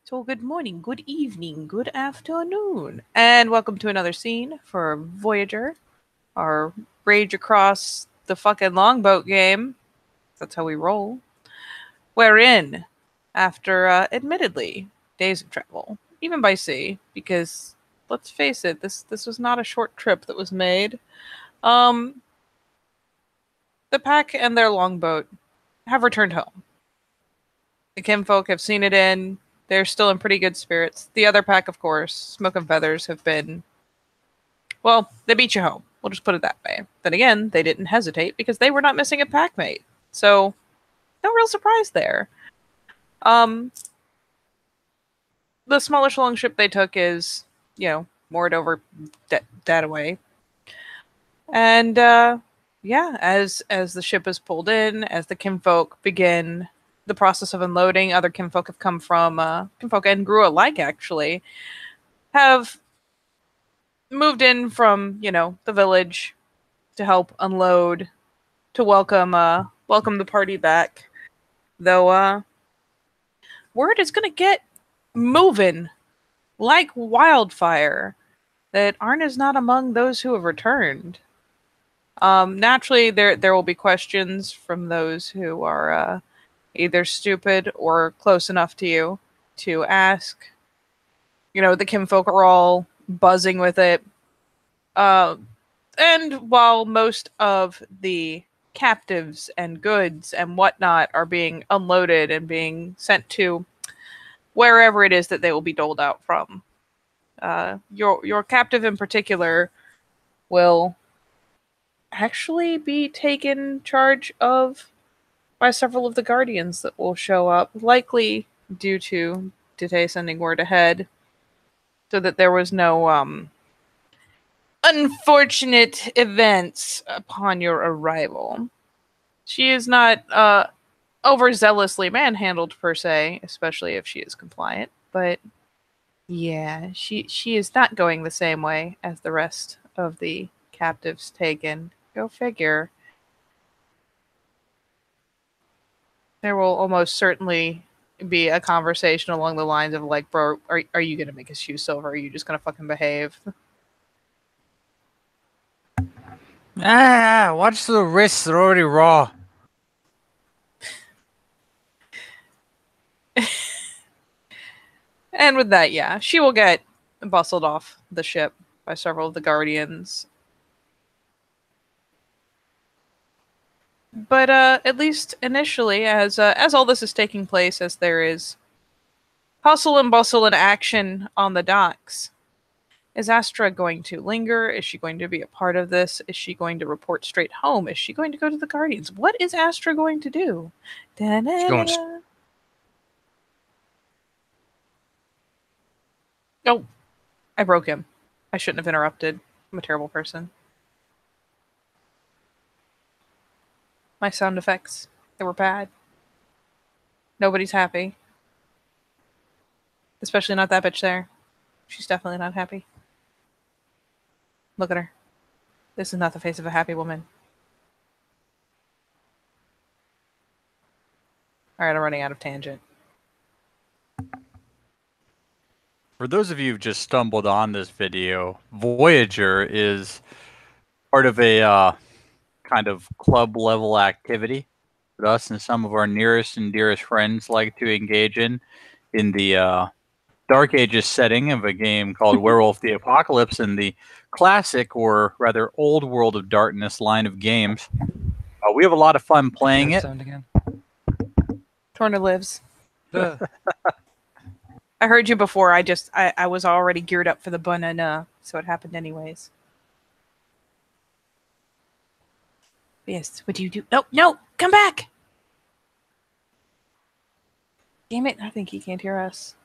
So, good morning, good evening, good afternoon, and welcome to another scene for Voyager, our rage across the fucking longboat game. That's how we roll. Wherein, after admittedly days of travel, even by sea, because let's face it, this was not a short trip that was made. Um, the pack and their longboat have returned home. The Kinfolk have seen it in. They're still in pretty good spirits. The other pack, of course, Smoke and Feathers, have been, well, they beat you home. We'll just put it that way. Then again, they didn't hesitate because they were not missing a packmate. So, no real surprise there. Um, the smallest longship they took is, moored over that away. And yeah, as the ship is pulled in, as the Kinfolk begin the process of unloading, other Kinfolk have come from Kinfolk and Gru alike actually have moved in from the village to help unload, to welcome the party back. Though word is gonna get moving like wildfire that Arn is not among those who have returned. Naturally, there will be questions from those who are either stupid or close enough to you to ask. The Kinfolk are all buzzing with it. And while most of the captives and goods and whatnot are being unloaded and being sent to wherever it is that they will be doled out from, your captive in particular will actually be taken charge of by several of the guardians that will show up, likely due to Dite sending word ahead, so that there was no unfortunate events upon your arrival. She is not overzealously manhandled per se, especially if she is compliant, but yeah, she is not going the same way as the rest of the captives taken. Go figure. There will almost certainly be a conversation along the lines of like, bro, are you gonna make his shoes silver? Or are you just gonna fucking behave? Watch the wrists, they're already raw. And with that, yeah, she will get bustled off the ship by several of the guardians. But at least initially, as all this is taking place, as there is hustle and bustle and action on the docks, is Astra going to linger? Is she going to be a part of this? Is she going to report straight home? Is she going to go to the Guardians? What is Astra going to do? She's going. Oh, I broke him. I shouldn't have interrupted. I'm a terrible person. My sound effects, they were bad. Nobody's happy. Especially not that bitch there. She's definitely not happy. Look at her. This is not the face of a happy woman. Alright, I'm running out of tangent. For those of you who've just stumbled on this video, Voyager is part of a kind of club level activity that us and some of our nearest and dearest friends like to engage in the Dark Ages setting of a game called Werewolf the Apocalypse in the classic, or rather old World of Darkness line of games. We have a lot of fun playing it. Torna lives. I heard you before. I was already geared up for the banana, so it happened anyways. Yes, what do you do? No, come back! Damn it, I think he can't hear us.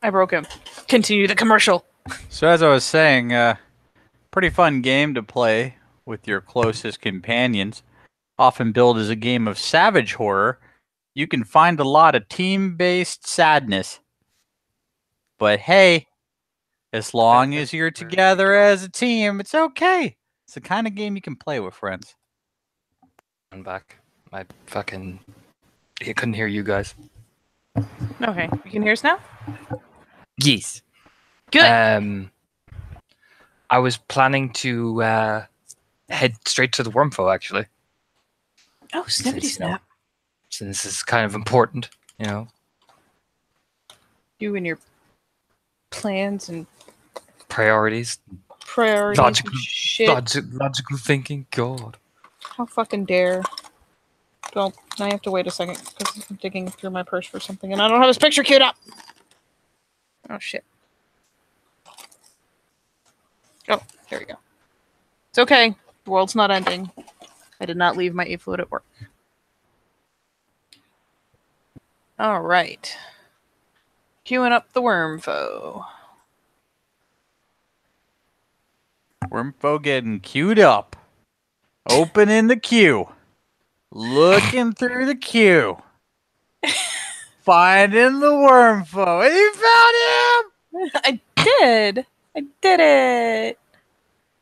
I broke him. Continue the commercial. So as I was saying, pretty fun game to play with your closest companions. Often billed as a game of savage horror, you can find a lot of team-based sadness. But hey, As long as you're together as a team, it's okay. It's the kind of game you can play with friends. I'm back. I couldn't hear you guys. Okay, you can hear us now? Yes. Good. I was planning to head straight to the Wormfo, actually. Oh, snippity snap. Since this is kind of important, you know. You and your plans and priorities, logical shit. Logical thinking. God. How fucking dare. Well, now I have to wait a second because I'm digging through my purse for something and I don't have his picture queued up. Oh, shit. Oh, there we go. It's okay. The world's not ending. I did not leave my e-fluid at work. All right. Queuing up the Wormfo. Wormfo getting queued up. Opening the queue. Looking through the queue. Finding the Wormfo. And you found him! I did. I did it.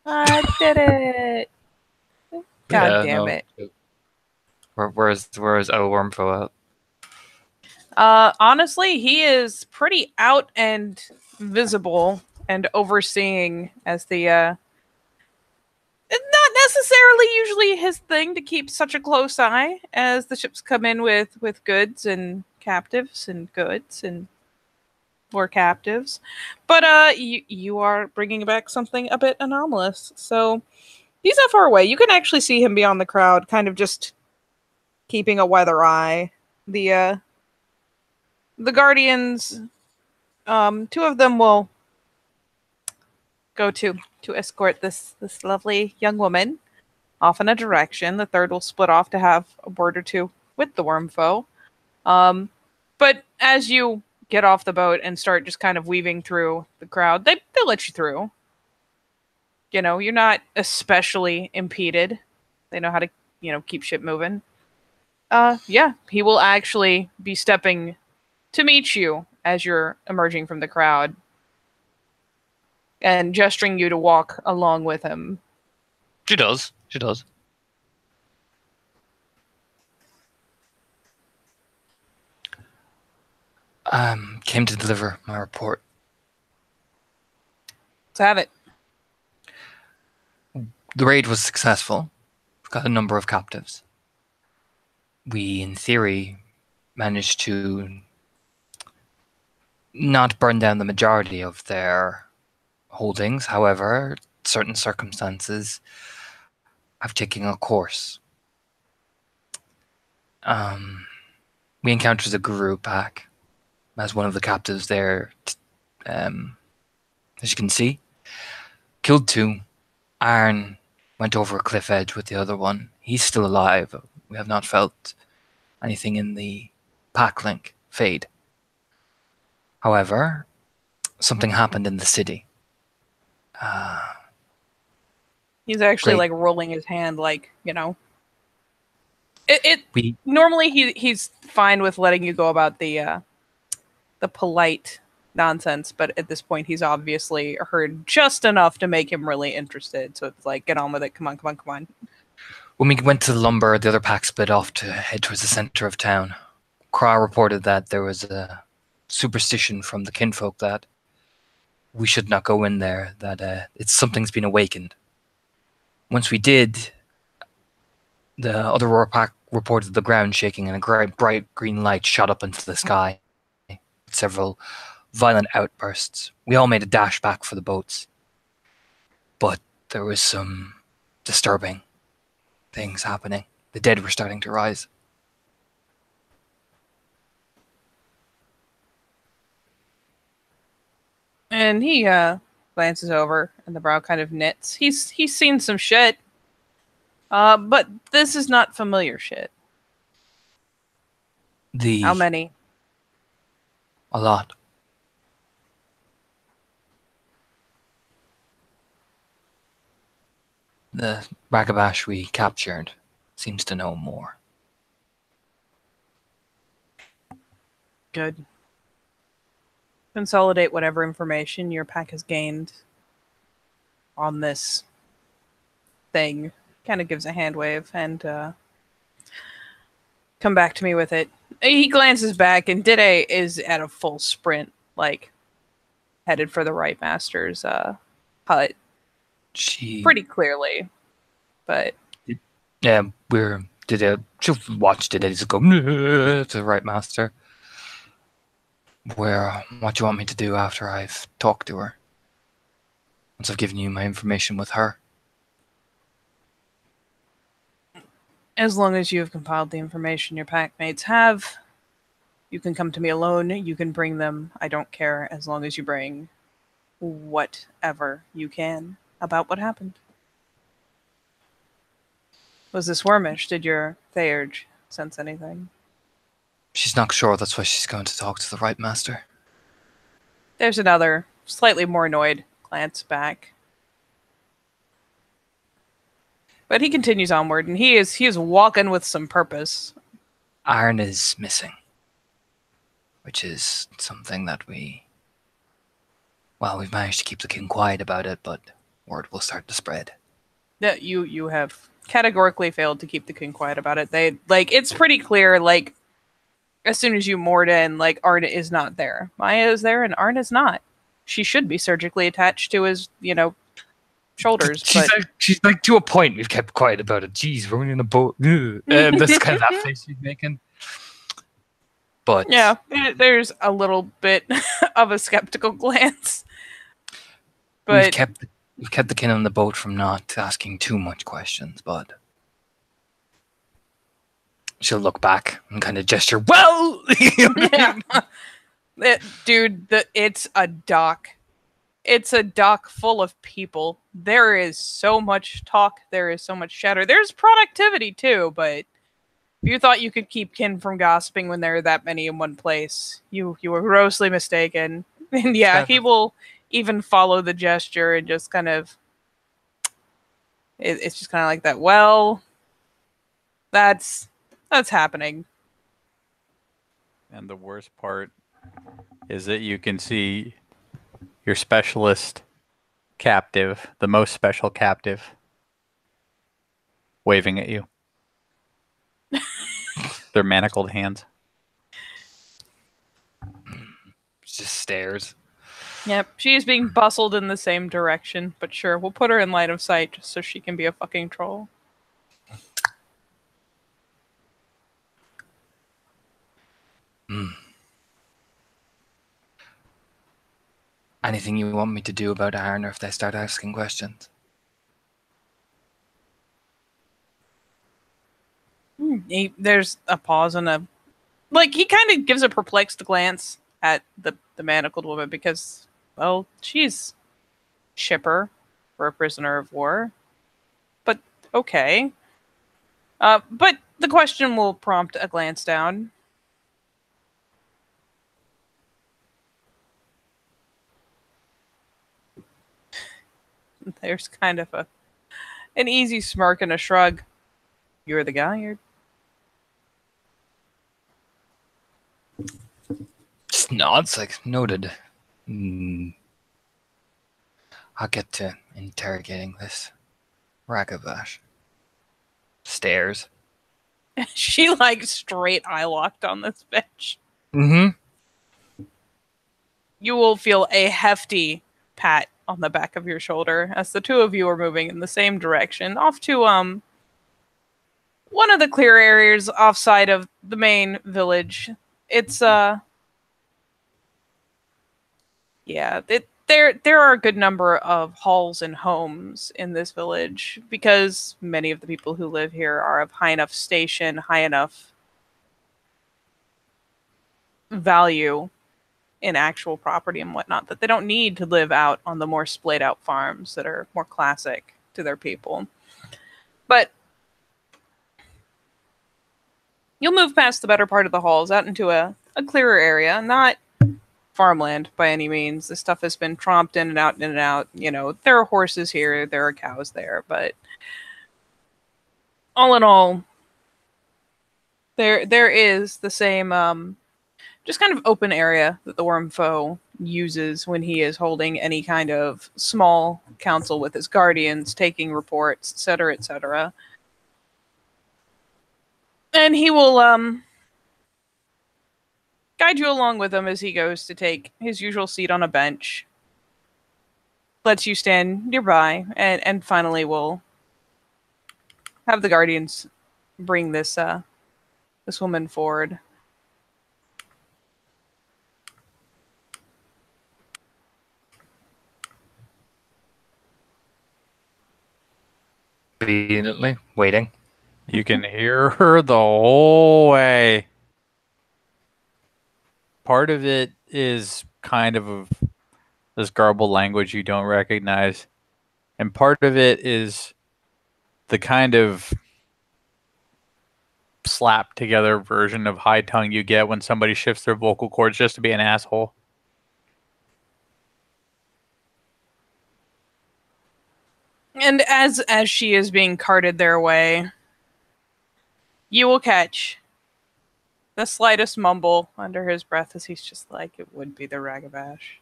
I did it. God damn it. Where's O Wormfo at? Honestly, he is pretty out and visible and overseeing as the it's not necessarily usually his thing to keep such a close eye as the ships come in with goods and captives and goods and more captives. But you are bringing back something a bit anomalous. So he's not far away. You can actually see him beyond the crowd, kind of just keeping a weather eye. The Guardians, two of them will go to escort this lovely young woman off in a direction. The third will split off to have a word or two with the Wormfo. But as you get off the boat and start just kind of weaving through the crowd, they'll let you through. You know, you're not especially impeded. They know how to, keep shit moving. Yeah, he will actually be stepping to meet you as you're emerging from the crowd and gesturing you to walk along with him. She does. Came to deliver my report. Let's have it. The raid was successful. We've got a number of captives. We, in theory, managed to not burn down the majority of their holdings. However, certain circumstances have taken a course. We encountered a guru pack as one of the captives there. As you can see, killed two. Aaron went over a cliff edge with the other one. He's still alive. We have not felt anything in the pack link fade. However, something happened in the city. He's actually Great. like rolling his hand, like, normally he's fine with letting you go about the polite nonsense, but at this point he's obviously heard just enough to make him really interested. So it's like, get on with it. Come on. When we went to the lumber, the other pack split off to head towards the center of town. Kra reported that there was a superstition from the kinfolk that we should not go in there, that something's been awakened. Once we did, the other roar pack reported the ground shaking and a bright green light shot up into the sky. Several violent outbursts. We all made a dash back for the boats. But there was some disturbing things happening. The dead were starting to rise. And he glances over and the brow kind of knits. He's seen some shit. But this is not familiar shit. How many? A lot. The Ragabash we captured seems to know more. Good. consolidate whatever information your pack has gained on this thing. Kind of gives a hand wave and come back to me with it. He glances back, and Dide is at a full sprint, like headed for the Right Master's hut. Pretty clearly, but yeah, she'll watch Dide just go to the Right Master. What do you want me to do after I've talked to her? Once I've given you my information with her. As long as you have compiled the information your packmates have, you can come to me alone. You can bring them. I don't care, as long as you bring whatever you can about what happened. Was this wormish? Did your Theurge sense anything? She's not sure. That's why she's going to talk to the Right Master. There's another, slightly more annoyed glance back. But he continues onward, and he is walking with some purpose. Arn is missing, which is something that we've managed to keep the king quiet about it, but word will start to spread. Yeah, you have categorically failed to keep the king quiet about it. It's pretty clear, like, as soon as you moored in, like, Arn is not there. Maya is there, and Arn is not. She should be surgically attached to his, shoulders. She's like, to a point, we've kept quiet about it. Jeez, we're only in a boat. That's kind of that face she's making. But yeah, there's a little bit of a skeptical glance. But we've kept the king on the boat from not asking too much questions, but she'll look back and kind of gesture, well! Yeah. Dude, it's a dock. It's a dock full of people. There is so much talk. There is so much chatter. There's productivity too, but if you thought you could keep kin from gossiping when there are that many in one place, you were grossly mistaken. And yeah, he will even follow the gesture and just kind of... It's just kind of like that. Well, that's happening. And the worst part is that you can see your specialist captive, the most special captive, waving at you. Their manacled hands. Just stares. Yep, she is being bustled in the same direction, but sure, we'll put her in line of sight just so she can be a fucking troll. Anything you want me to do about Arn, or if they start asking questions? There's a pause and a... Like, he kind of gives a perplexed glance at the manacled woman because, well, she's shipper for a prisoner of war. But, okay. But the question will prompt a glance down. There's kind of an easy smirk and a shrug. You're the guy, you're... Just nods, like, noted. I'll get to interrogating this Ragabash. Stares. She, like, straight eye-locked on this bitch. Mm-hmm. You will feel a hefty pat on the back of your shoulder as the two of you are moving in the same direction, off to, one of the clear areas offside of the main village. It's, yeah, there are a good number of halls and homes in this village because many of the people who live here are of high enough station, high enough value in actual property and whatnot that they don't need to live out on the more splayed out farms that are more classic to their people. But you'll move past the better part of the halls out into a clearer area, not farmland by any means. This stuff has been tromped in and out and in and out. You know, there are horses here, there are cows there, but all in all, there is the same just kind of open area that the worm foe uses when he is holding any kind of small council with his guardians, taking reports, etc., etc. And he will guide you along with him as he goes to take his usual seat on a bench, lets you stand nearby, and finally will have the guardians bring this woman forward. Obediently, waiting. You can hear her the whole way. Part of it is kind of this garbled language you don't recognize. And part of it is the kind of slap together version of high tongue you get when somebody shifts their vocal cords just to be an asshole. And as she is being carted their way, you will catch the slightest mumble under his breath as he's just like, it would be the Ragabash.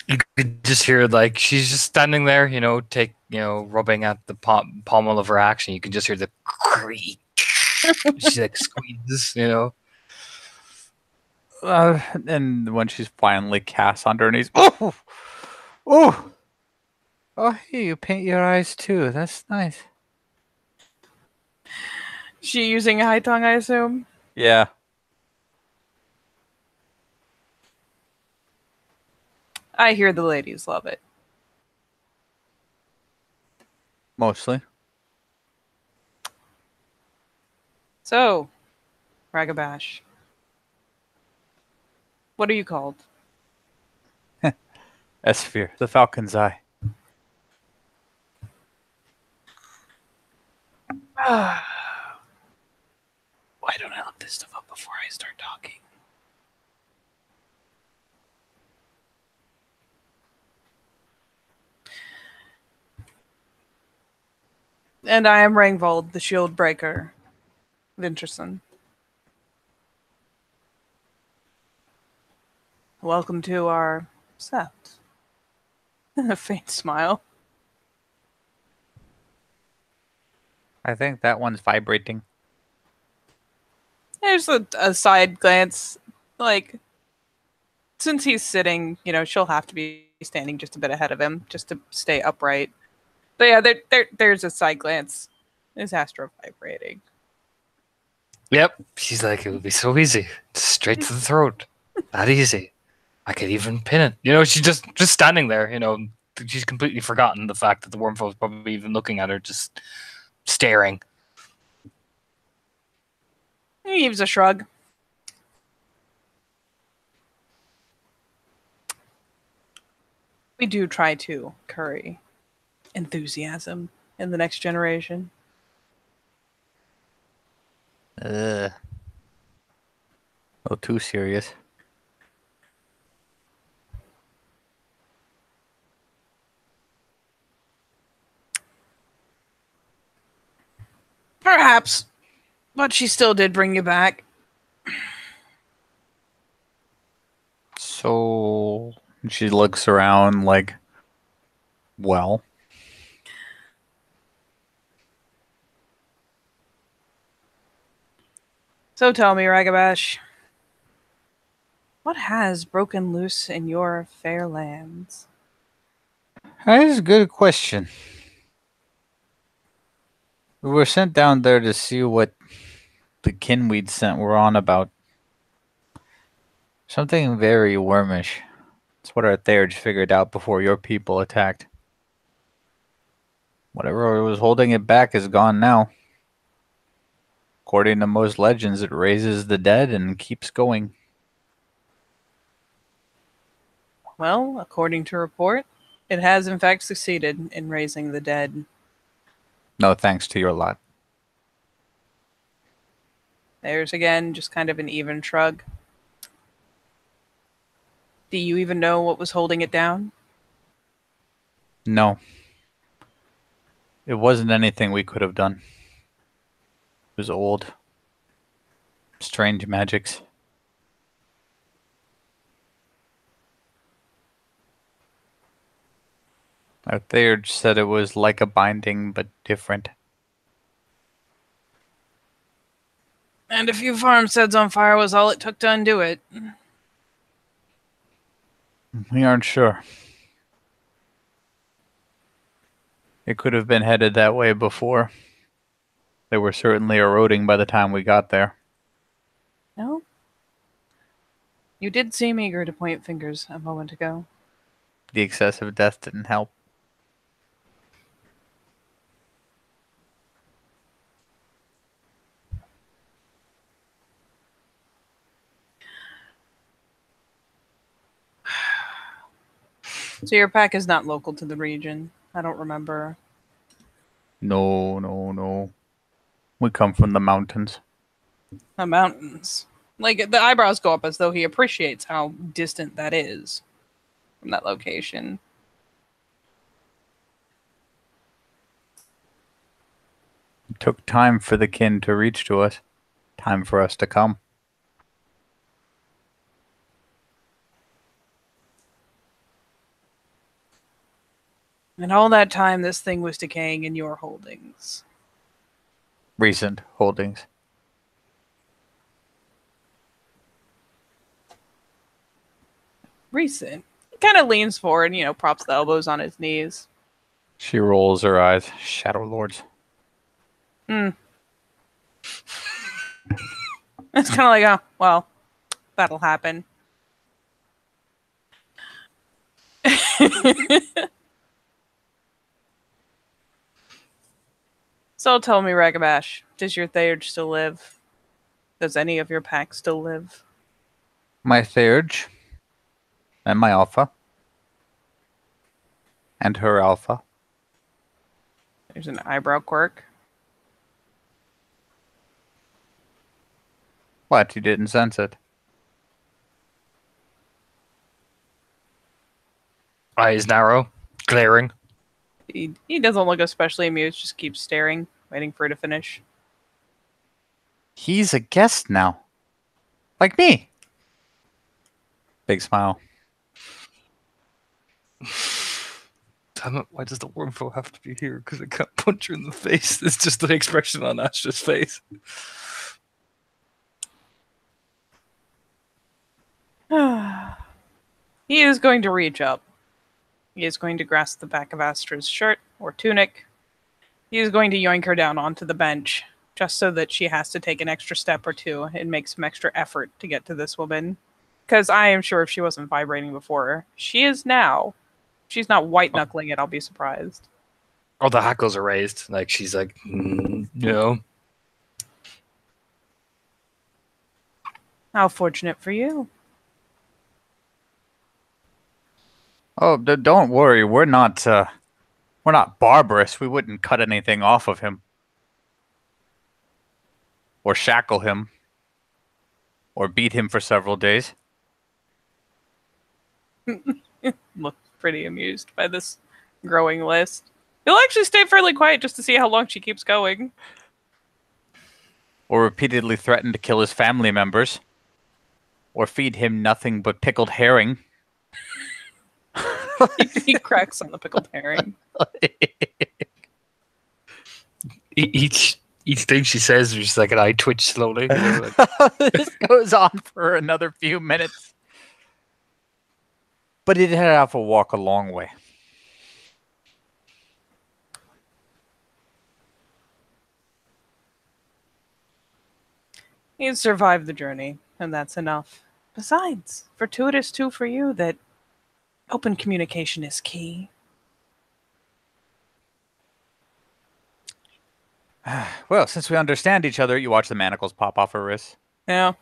You could just hear, like, she's just standing there, rubbing at the pommel of her axe, and you can just hear the creak. She, like, squeezes, And when she's finally cast on her knees, oh, hey, you paint your eyes too. That's nice. She using high tongue, I assume? Yeah. I hear the ladies love it. Mostly. So, Ragabash, what are you called? Esphere, the Falcon's Eye. Why don't I look this stuff up before I start talking? And I am Rangvold, the Shield Breaker. Vinterson. Welcome to our set. A faint smile. I think that one's vibrating. There's a side glance. Like, since he's sitting, she'll have to be standing just a bit ahead of him just to stay upright. But yeah, there's a side glance. Is Astro vibrating? Yep. She's like, it would be so easy. Straight to the throat. That easy. I could even pin it. She's just standing there, She's completely forgotten the fact that the wormfoe is probably even looking at her, just staring. He gives a shrug. We do try to curry enthusiasm in the next generation. A little too serious. Perhaps. But she still did bring you back. So she looks around like, well. So tell me, Ragabash, what has broken loose in your fair lands? That is a good question. We were sent down there to see what the kin we'd sent were on about. Something very wormish. That's what our Therge figured out before your people attacked. Whatever was holding it back is gone now. According to most legends, it raises the dead and keeps going. Well, according to report, it has in fact succeeded in raising the dead. No thanks to your lot. There's again just kind of an even shrug. Do you even know what was holding it down? No. It wasn't anything we could have done. It was old. Strange magics. Our Theurge said it was like a binding, but different. And a few farmsteads on fire was all it took to undo it. We aren't sure. It could have been headed that way before. They were certainly eroding by the time we got there. No? You did seem eager to point fingers a moment ago. The excessive death didn't help. So your pack is not local to the region. I don't remember. No. We come from the mountains. The mountains. Like, the eyebrows go up as though he appreciates how distant that is from that location. It took time for the kin to reach to us. Time for us to come. And all that time, this thing was decaying in your holdings. Recent holdings. Recent. He kind of leans forward and, props the elbows on his knees. She rolls her eyes. Shadow Lords. It's kind of like, oh, well, that'll happen. So tell me, Ragabash, does your Theurge still live? Does any of your pack still live? My Theurge. And my Alpha. And her Alpha. There's an eyebrow quirk. What? You didn't sense it? Eyes narrow, glaring. He doesn't look especially amused, just keeps staring, waiting for her to finish. He's a guest now. Like me. Big smile. Damn it, why does the wormful have to be here? Because I can't punch her in the face. It's just the expression on Astra's face. He is going to reach up. He is going to grasp the back of Astra's shirt or tunic. He is going to yoink her down onto the bench, just so that she has to take an extra step or two and make some extra effort to get to this woman. Because I am sure if she wasn't vibrating before, she is now. If she's not white knuckling it, I'll be surprised. Oh, the hackles are raised. Like, she's like, no. How fortunate for you. Oh, don't worry. We're not barbarous. We wouldn't cut anything off of him. Or shackle him. Or beat him for several days. Look pretty amused by this growing list. He'll actually stay fairly quiet just to see how long she keeps going. Or repeatedly threaten to kill his family members. Or feed him nothing but pickled herring. He cracks on the pickled herring. Each thing she says, just like an eye twitch slowly. This goes on for another few minutes. But it had off a walk a long way. He's survived the journey, and that's enough. Besides, fortuitous too for you that open communication is key. Well, since we understand each other, you watch the manacles pop off her wrists. Yeah.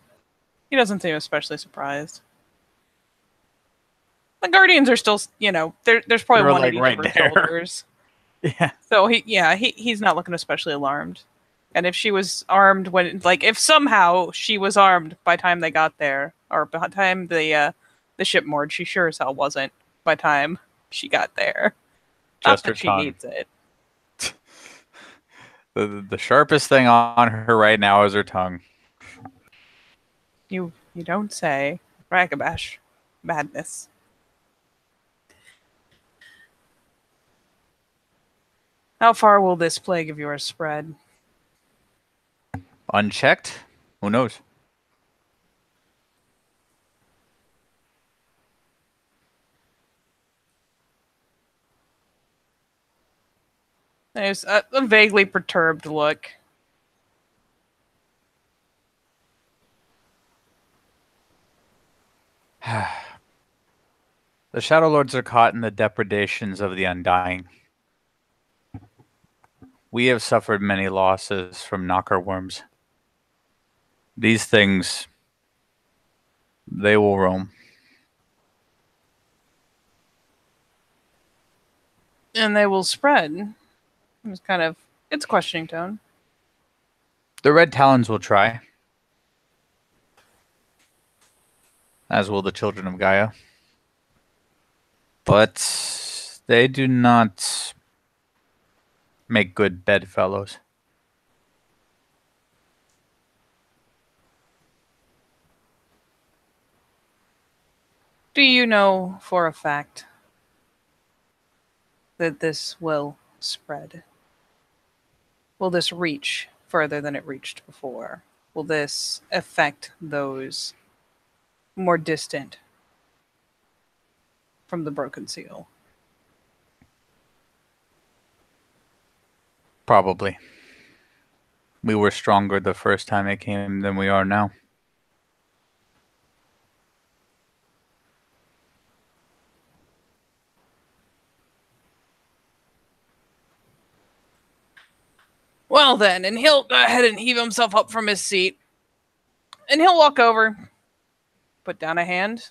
He doesn't seem especially surprised. The Guardians are still, there's probably They're, one like, at each right of her there. shoulders. Yeah. So he's not looking especially alarmed. And if she was armed if somehow she was armed by the time they got there, or by the time the ship moored, she sure as hell wasn't by the time she got there. Just Not her that she tongue. needs it. The sharpest thing on her right now is her tongue. You don't say. Ragabash. Madness. How far will this plague of yours spread? Unchecked? Who knows? There's a vaguely perturbed look. The Shadow Lords are caught in the depredations of the Undying. We have suffered many losses from knocker worms. These things, they will roam. And they will spread. It's questioning tone. The Red Talons will try, as will the Children of Gaia. But they do not make good bedfellows. Do you know for a fact that this will spread? Will this reach further than it reached before? Will this affect those more distant from the broken seal? Probably. We were stronger the first time it came than we are now. Well then, and he'll go ahead and heave himself up from his seat. And he'll walk over, put down a hand,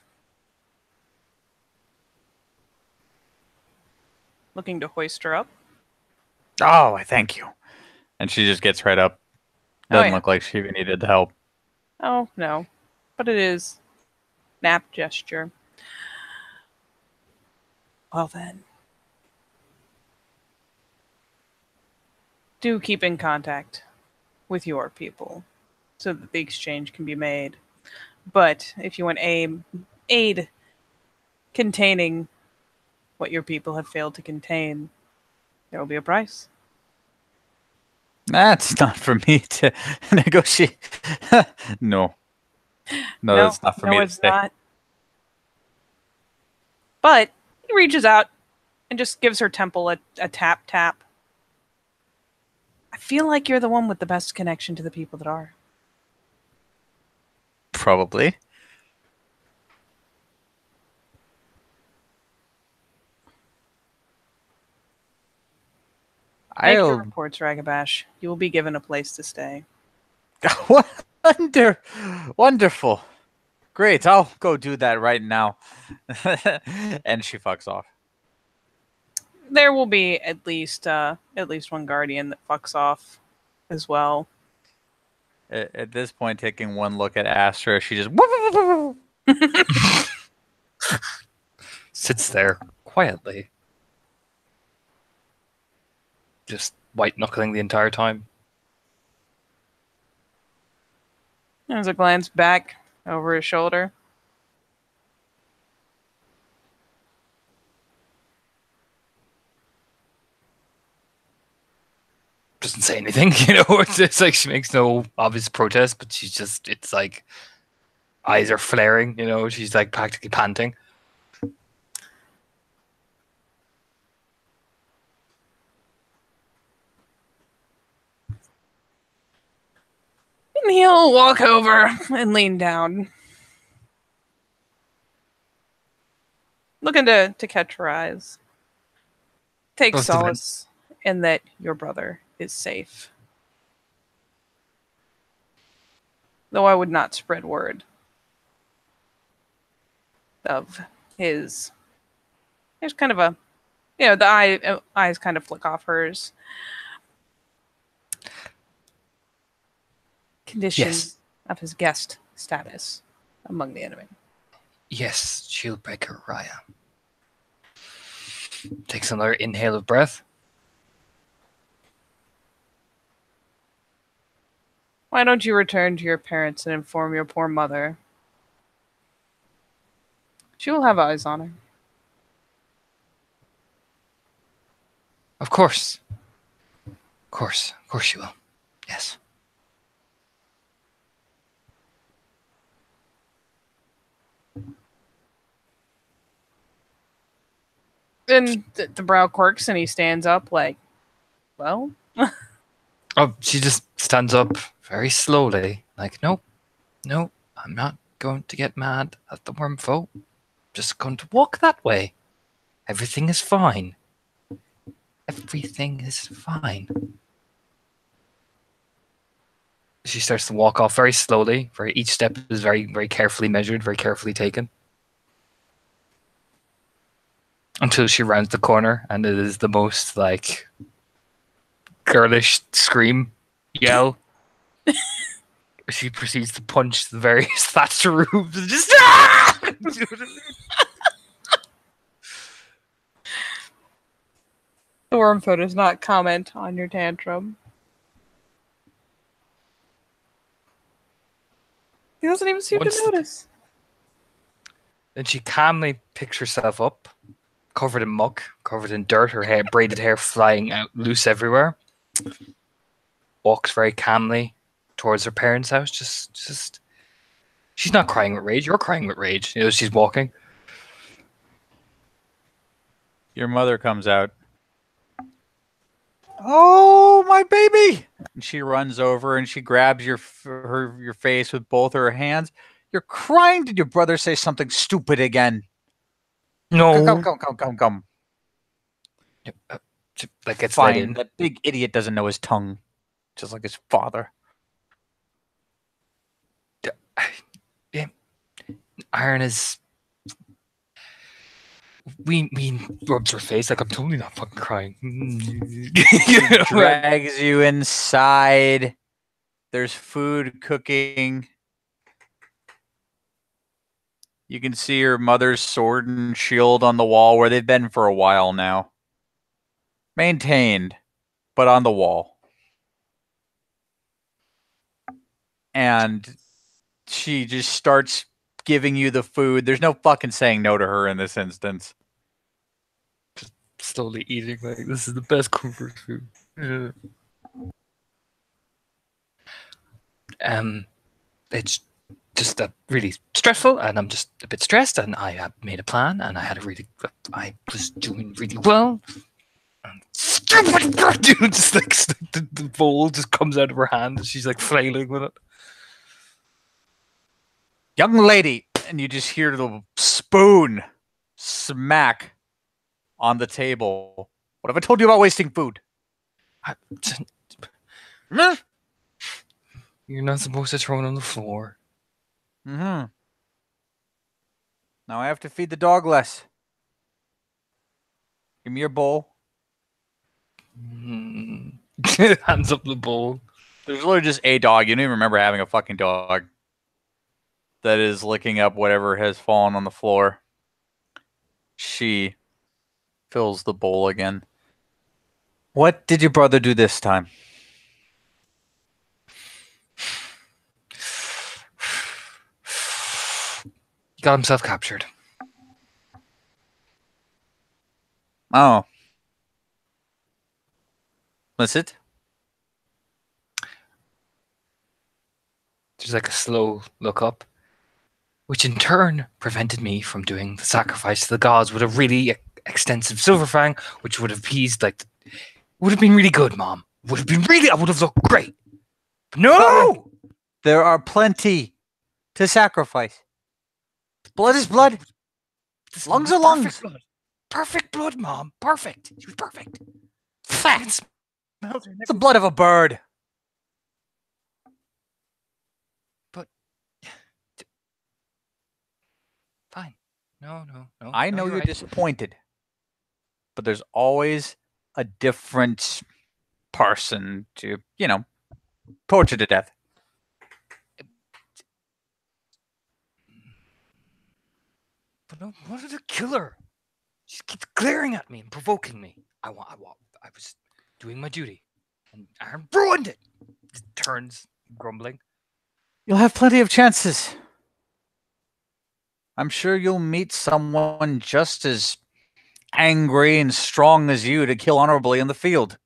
looking to hoist her up. Oh, I thank you. And she just gets right up. Oh, Doesn't yeah. look like she even needed the help. Oh, no. But it is nap gesture. Well then. Do keep in contact with your people so that the exchange can be made. But if you want aid containing what your people have failed to contain, there will be a price. That's not for me to negotiate. No. No, that's not for me to it's say. not. But he reaches out and just gives her temple a tap. I feel like you're the one with the best connection to the people that are. Probably. Make your reports, Ragabash. You will be given a place to stay. Wonderful. Great, I'll go do that right now. And she fucks off. There will be at least one guardian that fucks off as well. At this point, taking one look at Astra, she just Sits there quietly, just white knuckling the entire time. There's a glance back over his shoulder. Doesn't say anything, It's like she makes no obvious protest, but it's like eyes are flaring, she's like practically panting. And he'll walk over and lean down, looking to catch her eyes. Take Both solace in that your brother is safe. Though I would not spread word of his. There's kind of a, the eyes kind of flick off hers. Condition Yes. of his guest status among the enemy. Yes, Shieldbreaker Raya. Takes another inhale of breath. Why don't you return to your parents and inform your poor mother? She will have eyes on her. Of course. Of course you will. Yes. Then the brow quirks and he stands up like, well, Oh, she just stands up very slowly, like, no, I'm not going to get mad at the worm folk. Just going to walk that way. Everything is fine. Everything is fine. She starts to walk off very slowly. Each step is very, very carefully measured, very carefully taken. Until she rounds the corner, and it is the most, like, girlish scream, yell. She proceeds to punch the various thatched roofs and just... the wormfoot does not comment on your tantrum. He doesn't even seem to notice. Then she calmly picks herself up, covered in muck, covered in dirt, her hair, braided hair flying out loose everywhere. Walks very calmly towards her parents' house. Just, she's not crying with rage. You're crying with rage. You know, she's walking. Your mother comes out. Oh, my baby! And she runs over and she grabs your face with both her hands. You're crying. Did your brother say something stupid again? No. Come. That gets let in. Fine. That big idiot doesn't know his tongue, just like his father. Yeah. Iron is... We rubs her face like I'm totally not fucking crying. Drags you inside. There's food cooking. You can see your mother's sword and shield on the wall where they've been for a while now. Maintained, but on the wall. And she just starts giving you the food. There's no fucking saying no to her in this instance. Just slowly eating like this is the best comfort food. It's just really stressful, and I'm just a bit stressed, and I have made a plan, and I was doing really well. And stupid dude, just like the bowl just comes out of her hand, and she's like flailing with it. Young lady, and you just hear the spoon smack on the table. What have I told you about wasting food? You're not supposed to throw it on the floor. Mm-hmm. Now I have to feed the dog less. Give me your bowl. Hands up the bowl. There's literally just a dog. You don't even remember having a fucking dog that is licking up whatever has fallen on the floor. She fills the bowl again. What did your brother do this time? He got himself captured. Oh. That's it? There's like a slow look up, which in turn prevented me from doing the sacrifice to the gods with a really extensive silver fang, which would have appeased, like, would have been really good, Mom. Would have been really, I would have looked great. No! There are plenty to sacrifice. Blood is blood. Lungs are lungs. Blood. Perfect blood, Mom. Perfect. She was perfect. Facts. It's the blood of a bird. But fine. No. I know you're disappointed, but there's always a different person to, torture to death. But no, I wanted to kill her. She keeps glaring at me and provoking me. I was doing my duty, and Aaron ruined it. Just turns, grumbling. You'll have plenty of chances. I'm sure you'll meet someone just as angry and strong as you to kill honorably in the field.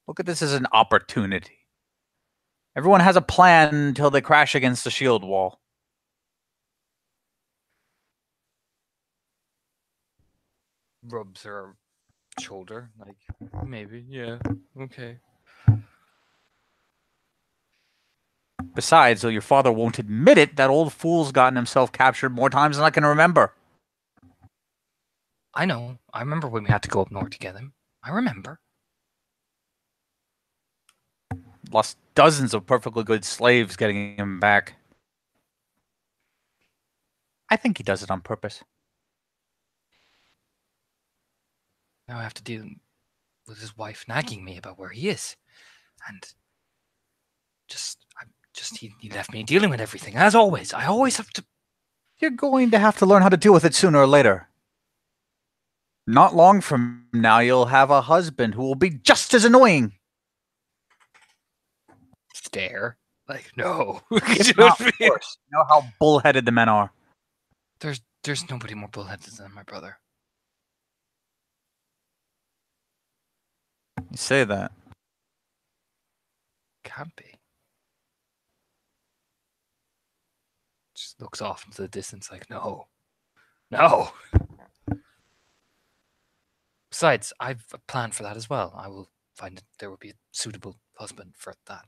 Look at this as an opportunity. Everyone has a plan until they crash against the shield wall. Rubs her shoulder, like, maybe, yeah, okay. Besides, though your father won't admit it, that old fool's gotten himself captured more times than I can remember. I know. I remember when we had to go up north to get him. I remember. Lost dozens of perfectly good slaves getting him back. I think he does it on purpose. Now I have to deal with his wife nagging me about where he is. And he left me dealing with everything. As always, I always have to... You're going to have to learn how to deal with it sooner or later. Not long from now, you'll have a husband who will be just as annoying. Stare. Like, no. If not worse. You know how bullheaded the men are. There's nobody more bullheaded than my brother. You say that. Can't be. Just looks off into the distance like, no. No! Besides, I've a plan for that as well. I will find there will be a suitable husband for that.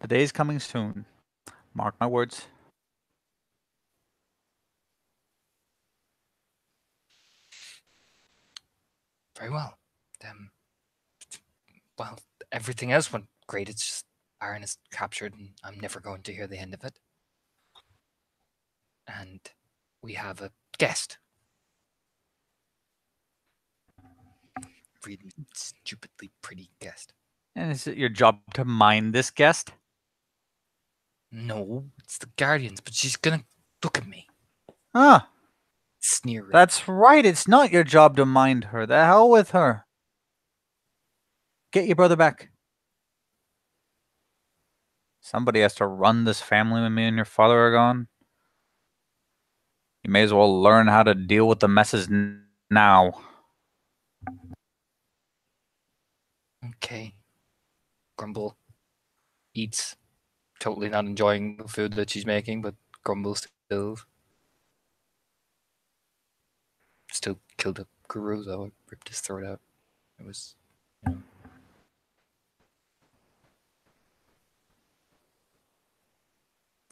The day's coming soon. Mark my words. Very well. Well, everything else went great. It's just Aaron is captured and I'm never going to hear the end of it. And we have a guest. Really stupidly pretty guest. And is it your job to mind this guest? No, it's the Guardians, but she's gonna look at me. Ah, Sneering. that's right. It's not your job to mind her. The hell with her. Get your brother back. Somebody has to run this family when me and your father are gone. You may as well learn how to deal with the messes now. Okay. Grumble. Eats. Totally not enjoying the food that she's making, but grumbles still. Still killed a guru, though. I ripped his throat out. It was,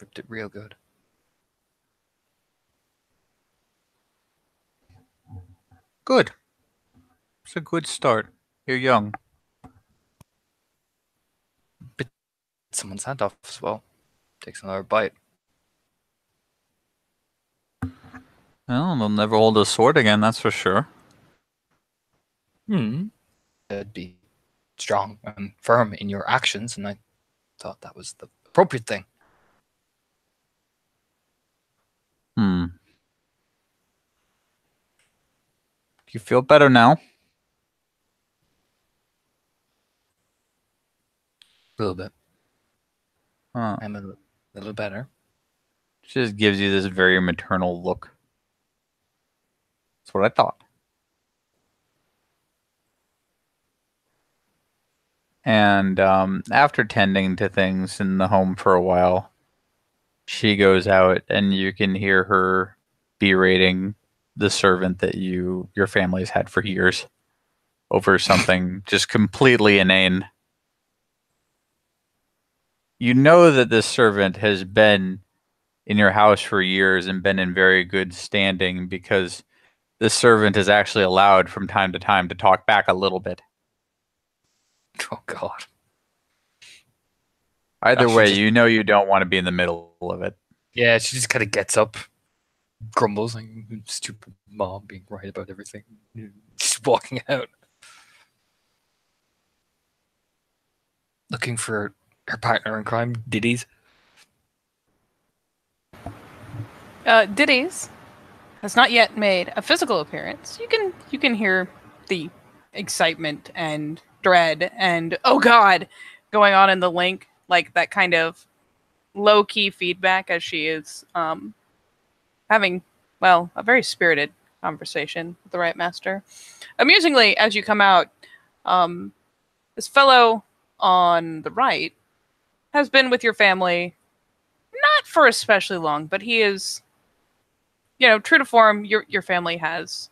ripped it real good. Good. It's a good start. You're young. Bit someone's hand off as well. Takes another bite. Well, they'll never hold a sword again, that's for sure. That'd be strong and firm in your actions, and I thought that was the appropriate thing. Do you feel better now? A little bit. Huh. I'm a little better. She just gives you this very maternal look. That's what I thought. And after tending to things in the home for a while, she goes out and you can hear her berating the servant that your family's had for years over something just completely inane. You know that this servant has been in your house for years and been in very good standing because this servant is actually allowed from time to time to talk back a little bit. Oh, God. Either She way, just- you know you don't want to be in the middle of it. Yeah, she just kind of gets up, grumbles, like, stupid mom being right about everything. Just walking out. Looking for her partner in crime, Diddy's. Diddy's has not yet made a physical appearance. You can hear the excitement and dread and oh god going on in the link, like that kind of low-key feedback as she is having, well, a very spirited conversation with the right master. Amusingly, as you come out, this fellow on the right has been with your family not for especially long, but he is, true to form. Your family has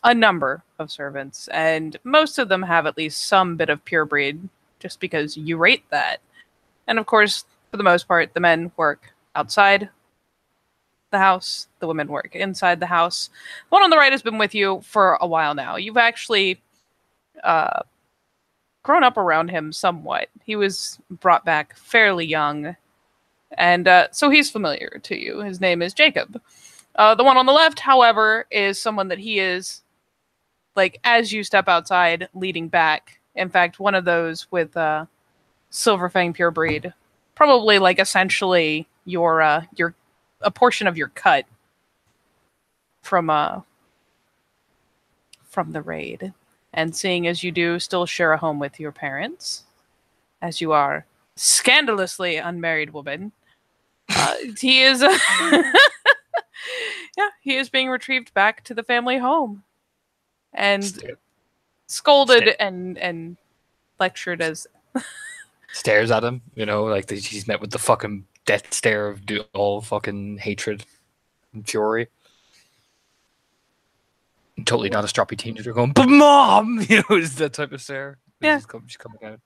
a number of servants, and most of them have at least some bit of pure breed, just because you rate that. And of course, for the most part, the men work outside the house, the women work inside the house. The one on the right has been with you for a while now. You've actually uh, grown up around him somewhat. He was brought back fairly young, and so he's familiar to you. His name is Jacob. The one on the left, however, is someone that he is, like, as you step outside, leading back. In fact, one of those with Silver Fang pure breed, probably like essentially your a portion of your cut from the raid. And seeing as you do still share a home with your parents, as you are scandalously unmarried woman, he is he is being retrieved back to the family home and scolded and lectured as Stares at him, like he's met with the fucking death stare of all fucking hatred and fury. Totally not a stroppy teenager going, "But mom," is that type of stare. Yeah. She's coming out.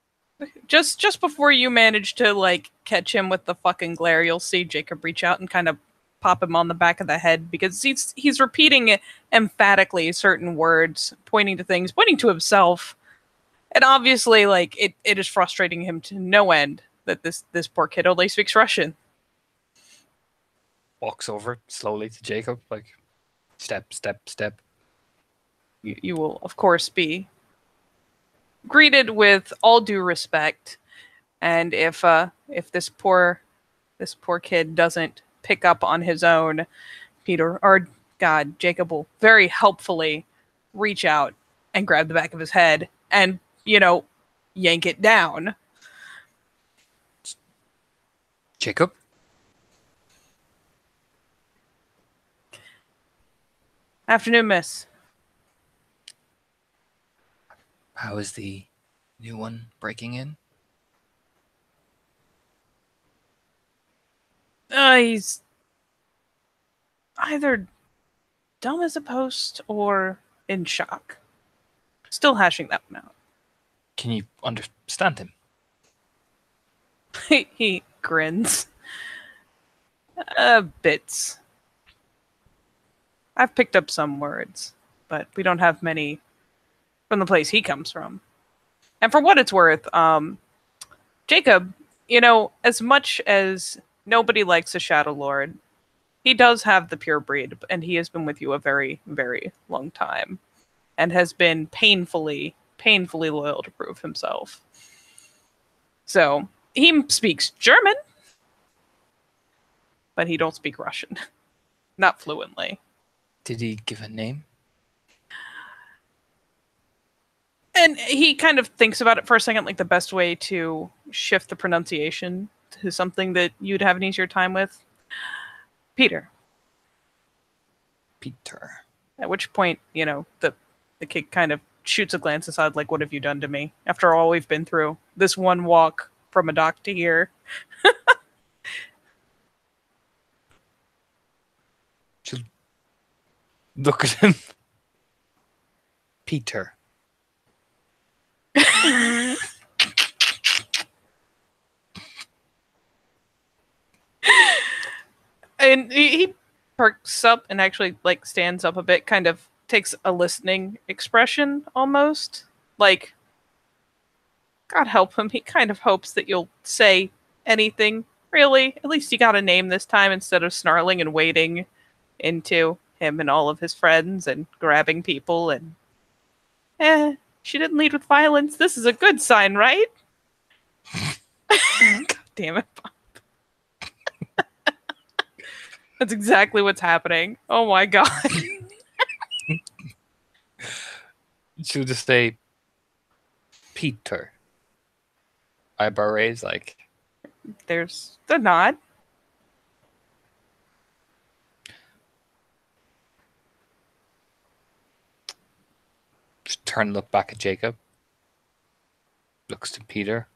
just before you manage to like catch him with the fucking glare, you'll see Jacob reach out and kind of pop him on the back of the head because he's repeating emphatically certain words, pointing to things, pointing to himself. And obviously, like, it is frustrating him to no end that this poor kid only speaks Russian. Walks over slowly to Jacob, like, step, step, step. You will, of course, be greeted with all due respect. And if this poor kid doesn't pick up on his own, Jacob will very helpfully reach out and grab the back of his head and yank it down. Jacob? Afternoon, miss. How is the new one breaking in? He's either dumb as a post or in shock. Still hashing that one out. Can you understand him? He grins. Bits. I've picked up some words, but we don't have many from the place he comes from. And for what it's worth, Jacob, as much as nobody likes a Shadow Lord, he does have the pure breed, and he has been with you a very, very long time, and has been painfully loyal to prove himself. So he speaks German, but he don't speak Russian, not fluently. Did he give a name? And he kind of thinks about it for a second, like the best way to shift the pronunciation to something that you'd have an easier time with. Peter. At which point, the kid kind of shoots a glance aside, like, what have you done to me? After all we've been through, this one walk from a dock to here. She'll look at him. Peter. And he perks up and actually, like, stands up a bit, kind of takes a listening expression almost. Like, God help him, he kind of hopes that you'll say anything, really. At least you got a name this time instead of snarling and wading into him and all of his friends and grabbing people and... she didn't lead with violence. This is a good sign, right? God damn it, Bob. That's exactly what's happening. Oh my god. She'll just say, Peter. Eyebrow raise, like... There's the nod. turn and look back at Jacob. Looks to Peter.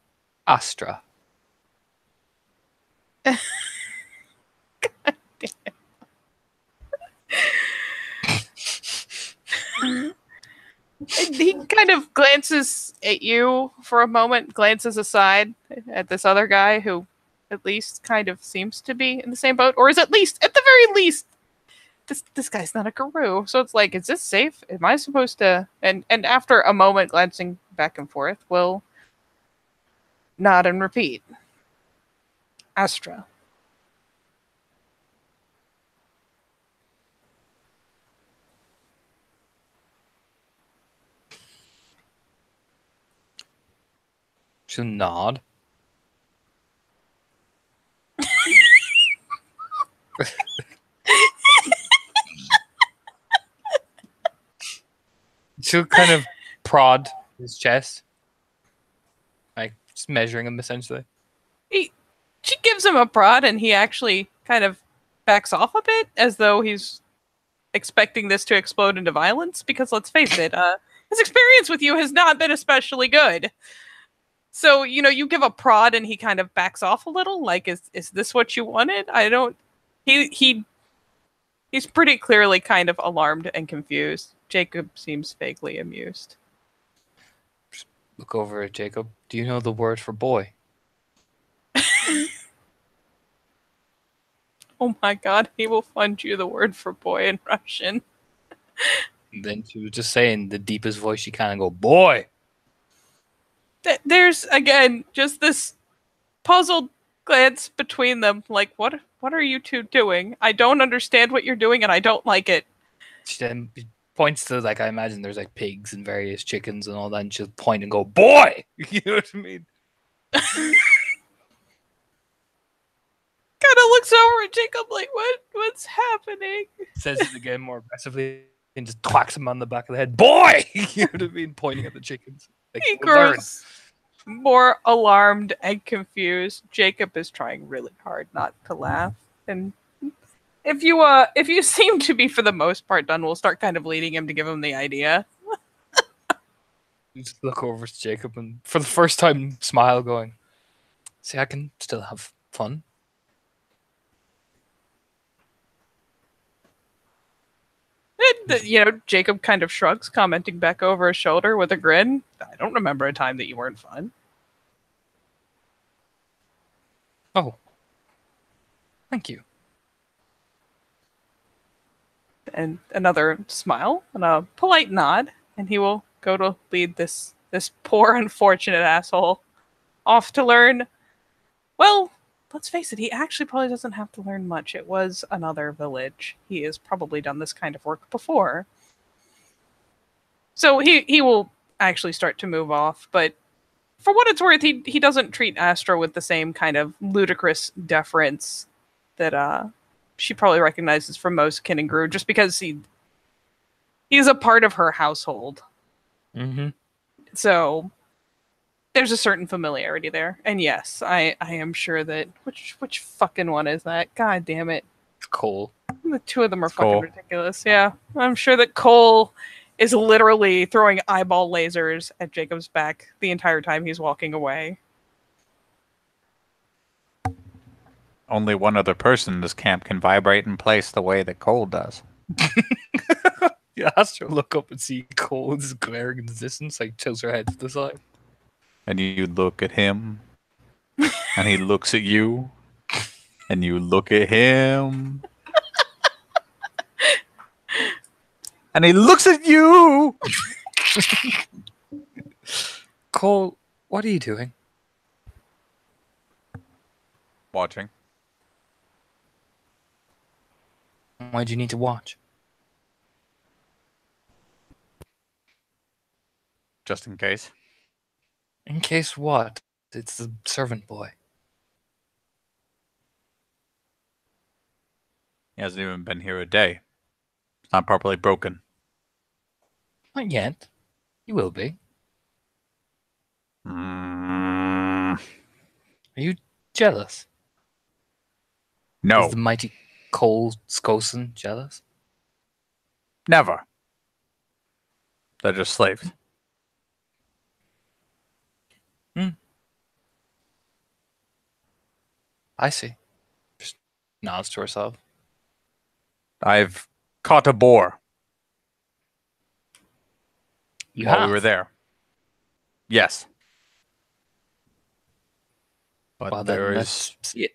Astra. He kind of glances at you for a moment, glances aside at this other guy who at least kind of seems to be in the same boat, or is at the very least, this guy's not a guru. So it's like, is this safe? Am I supposed to? And after a moment glancing back and forth, will nod and repeat. Astra. She'll nod. She'll kind of prod his chest. Like, just measuring him, essentially. She gives him a prod, and he actually kind of backs off a bit, as though he's expecting this to explode into violence. Because let's face it, his experience with you has not been especially good. So, you give a prod, and he kind of backs off a little. Like, is this what you wanted? I don't. He's pretty clearly kind of alarmed and confused. Jacob seems vaguely amused. Just look over at Jacob. Do you know the word for boy? Oh my god, he will fund you the word for boy in Russian. And then she was just saying the deepest voice she can and go, boy! There's, again, just this puzzled glance between them. Like, what are you two doing? I don't understand what you're doing, and I don't like it. She then points to, like, I imagine there's, like, pigs and various chickens and all that, and she'll point and go, boy! You know what I mean? Kind of looks over at Jacob like, what's happening? Says it again more aggressively and just twacks him on the back of the head. Boy! You know what I mean? Pointing at the chickens. Like, He grows more alarmed and confused. Jacob is trying really hard not to laugh. And if you seem to be for the most part done, we'll start kind of leading him to give him the idea. You just look over to Jacob and for the first time smile going, see, I can still have fun. And, Jacob kind of shrugs, commenting back over his shoulder with a grin. I don't remember a time that you weren't fun. Oh. Thank you. And another smile and a polite nod, and he will go to lead this poor, unfortunate asshole off to learn. Well, let's face it, he actually probably doesn't have to learn much. It was another village. He has probably done this kind of work before. So he will actually start to move off, but for what it's worth, he doesn't treat Astra with the same kind of ludicrous deference that she probably recognizes from most kin and Gru, just because he's a part of her household. Mm-hmm. So there's a certain familiarity there. And yes, I am sure that which fucking one is that? God damn it. It's Cole. The two of them are It's fucking Cole. ridiculous. Yeah. I'm sure that Cole is literally throwing eyeball lasers at Jacob's back the entire time he's walking away. Only one other person in this camp can vibrate in place the way that Cole does. Yeah, Astra look up and see Cole is glaring in the distance, like tilts her head to the side. And you look at him, and he looks at you, and you look at him, and he looks at you. Cole, what are you doing? Watching. Why do you need to watch? Just in case. In case what? It's the servant boy. He hasn't even been here a day. It's not properly broken. Not yet. He will be. Mm, Are you jealous? no, Is the mighty Cole Skosen jealous? never. They're just slaves. I see. Just nods to herself. I've caught a boar You while have? we were there. Yes. But Well, there then is... let's see it.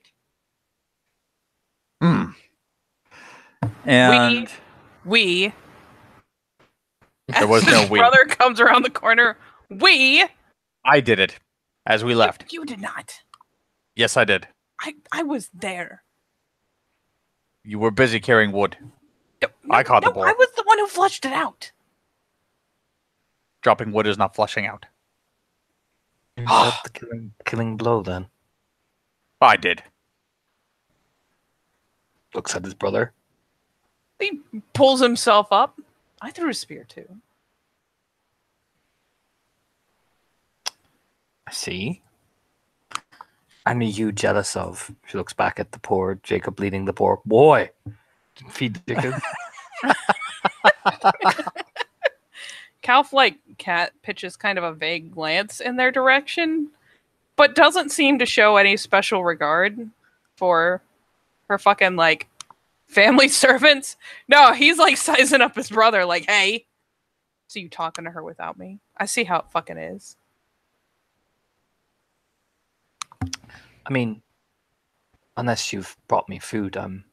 And We. there was As no his we. brother comes around the corner. We. I did it as we left. You did not. Yes, I did. I was there. You were busy carrying wood. No, I caught the boar. I was the one who flushed it out. Dropping wood is not flushing out. Is that the killing blow then? I did. Looks at his brother. He pulls himself up. I threw a spear too. I see. And are you jealous of? She looks back at the poor Jacob leading the poor boy. Feed the chickens. Calf cat pitches kind of a vague glance in their direction, but doesn't seem to show any special regard for her fucking family servants. No, he's sizing up his brother hey, so you talking to her without me? I see how it fucking is. I mean, unless you've brought me food, I'm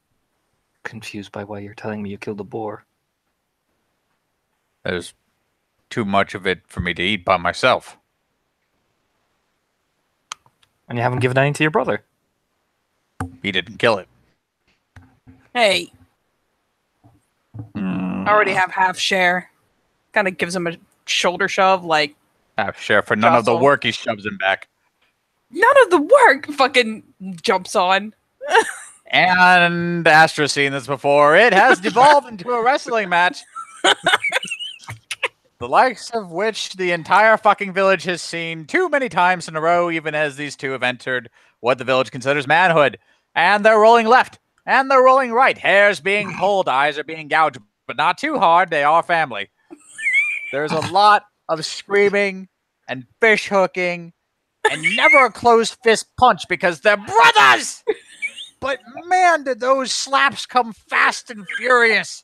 confused by why you're telling me you killed a boar. There's too much of it for me to eat by myself. And you haven't given any to your brother. He didn't kill it. Hey, I already have half share. Kind of gives him a shoulder shove, Half share for none of the Jostle. work he shoves him back. none of the work. Fucking jumps on. And Astra's seen this before. It has devolved into a wrestling match. The likes of which the entire fucking village has seen too many times in a row, even as these two have entered what the village considers manhood. And they're rolling left. And they're rolling right. Hair's being pulled. Eyes are being gouged. But not too hard. They are family. There's a lot of screaming and fish hooking and never a closed fist punch because they're brothers! But man, did those slaps come fast and furious.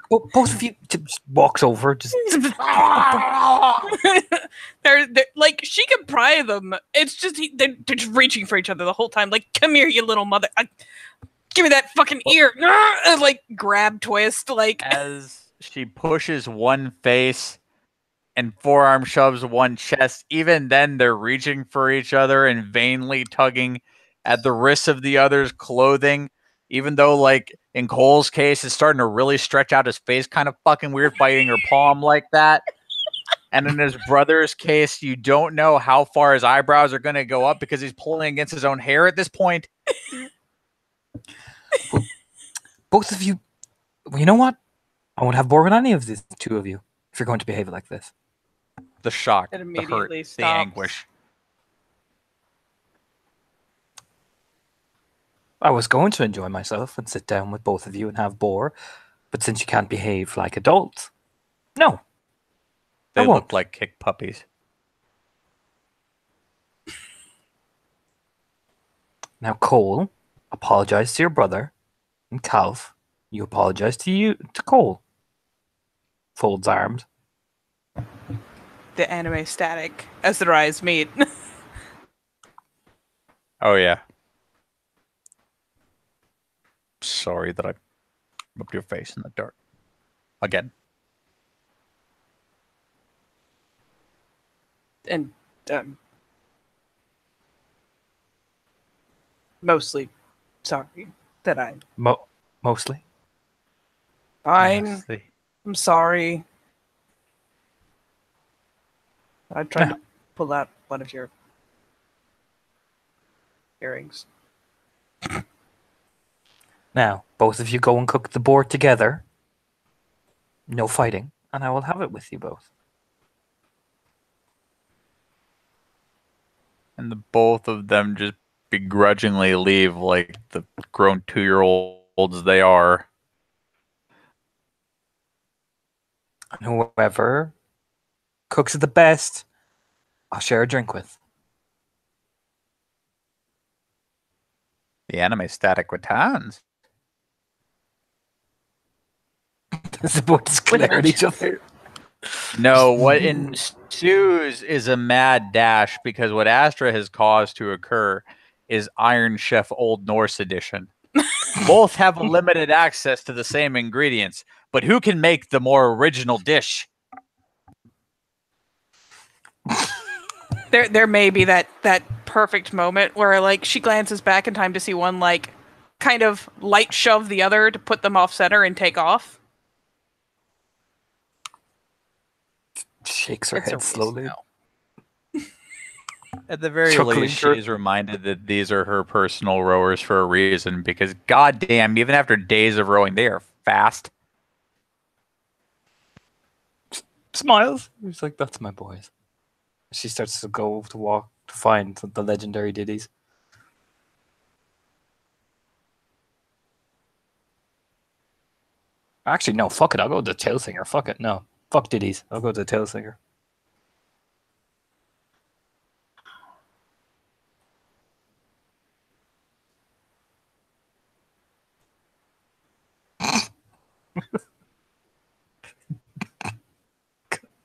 Both of you just walks over. Just they're she can pry them. It's just they're just reaching for each other the whole time. Come here, you little mother. Give me that fucking ear. Grab twist. As she pushes one face and forearm shoves one chest, even then they're reaching for each other and vainly tugging at the wrists of the other's clothing. Even though, in Cole's case, it's starting to really stretch out his face, kind of fucking weird, biting her palm like that. And in his brother's case, you don't know how far his eyebrows are going to go up because he's pulling against his own hair at this point. both of you. Well, you know what? I won't have bored with any of these two of you if you're going to behave like this. The shock, It the immediately hurt, stops. the anguish. I was going to enjoy myself and sit down with both of you and have boar, but since you can't behave like adults, no. They I won't. look like kick puppies. Now, Cole, apologize to your brother, and Calf, you apologize to Cole. Folds arms. The anime static as their eyes meet. Oh, yeah. Sorry that I rubbed your face in the dirt. Again. And mostly sorry that I. Mostly. Fine. Honestly. I'm sorry. I tried to pull out one of your earrings. Now, both of you go and cook the boar together. No fighting, and I will have it with you both. And the both of them just begrudgingly leave like the grown 2-year-olds they are. And whoever cooks it the best, I'll share a drink with. The anime static returns. The boys glare at each other. No, what ensues is a mad dash because what Astra has caused to occur is Iron Chef Old Norse edition. Both have limited access to the same ingredients, but who can make the more original dish? There may be that perfect moment where like she glances back in time to see one like kind of light shove the other to put them off center and take off. Shakes her It's a head waste slowly. now. At the very Chuckling least, through- she's reminded that these are her personal rowers for a reason because, goddamn, even after days of rowing, they are fast. Smiles. He's like, that's my boys. She starts to go to walk to find the legendary ditties. Actually, no, fuck it. I'll go with the tail singer. Fuck it. No. Fuck ditties. I'll go with the tail singer.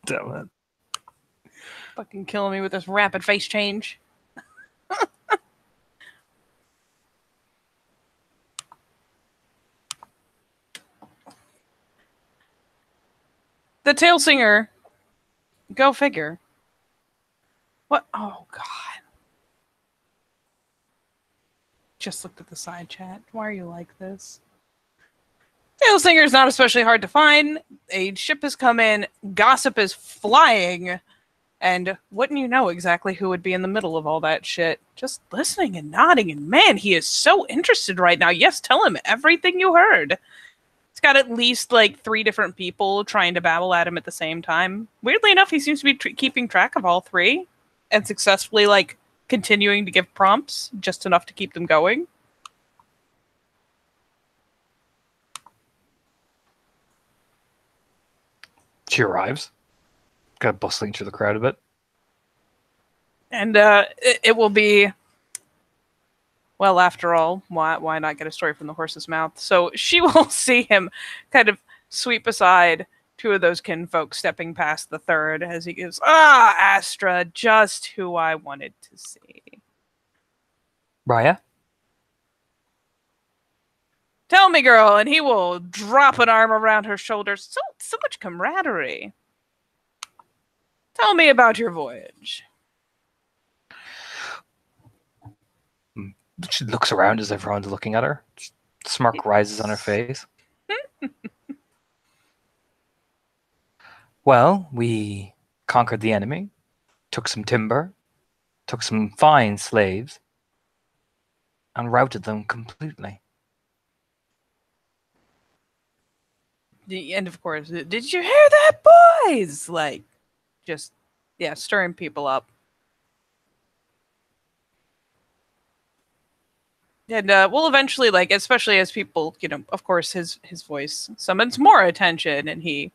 Damn it. Fucking killing me with this rapid face change. The tail singer. Go figure. What? Oh, God. Just looked at the side chat. Why are you like this? Tail singer is not especially hard to find. A ship has come in. Gossip is flying. And wouldn't you know exactly who would be in the middle of all that shit? Just listening and nodding. And man, he is so interested right now. Yes, tell him everything you heard. He's got at least like 3 different people trying to babble at him at the same time. Weirdly enough, he seems to be keeping track of all 3 and successfully like continuing to give prompts just enough to keep them going. She arrives. Kind of bustling through the crowd a bit. And it will be, well, after all, why not get a story from the horse's mouth? So she will see him kind of sweep aside 2 of those kinfolk stepping past the third as he goes, Astra, just who I wanted to see. Raya? Tell me, girl, and he will drop an arm around her shoulders. So much camaraderie. Tell me about your voyage. She looks around as everyone's looking at her. Smirk rises on her face. Well, we conquered the enemy, took some timber, took some fine slaves, and routed them completely. And of course, did you hear that, boys? Like, just, yeah, stirring people up. And we'll eventually, like, especially as people, of course, his voice summons more attention, and he,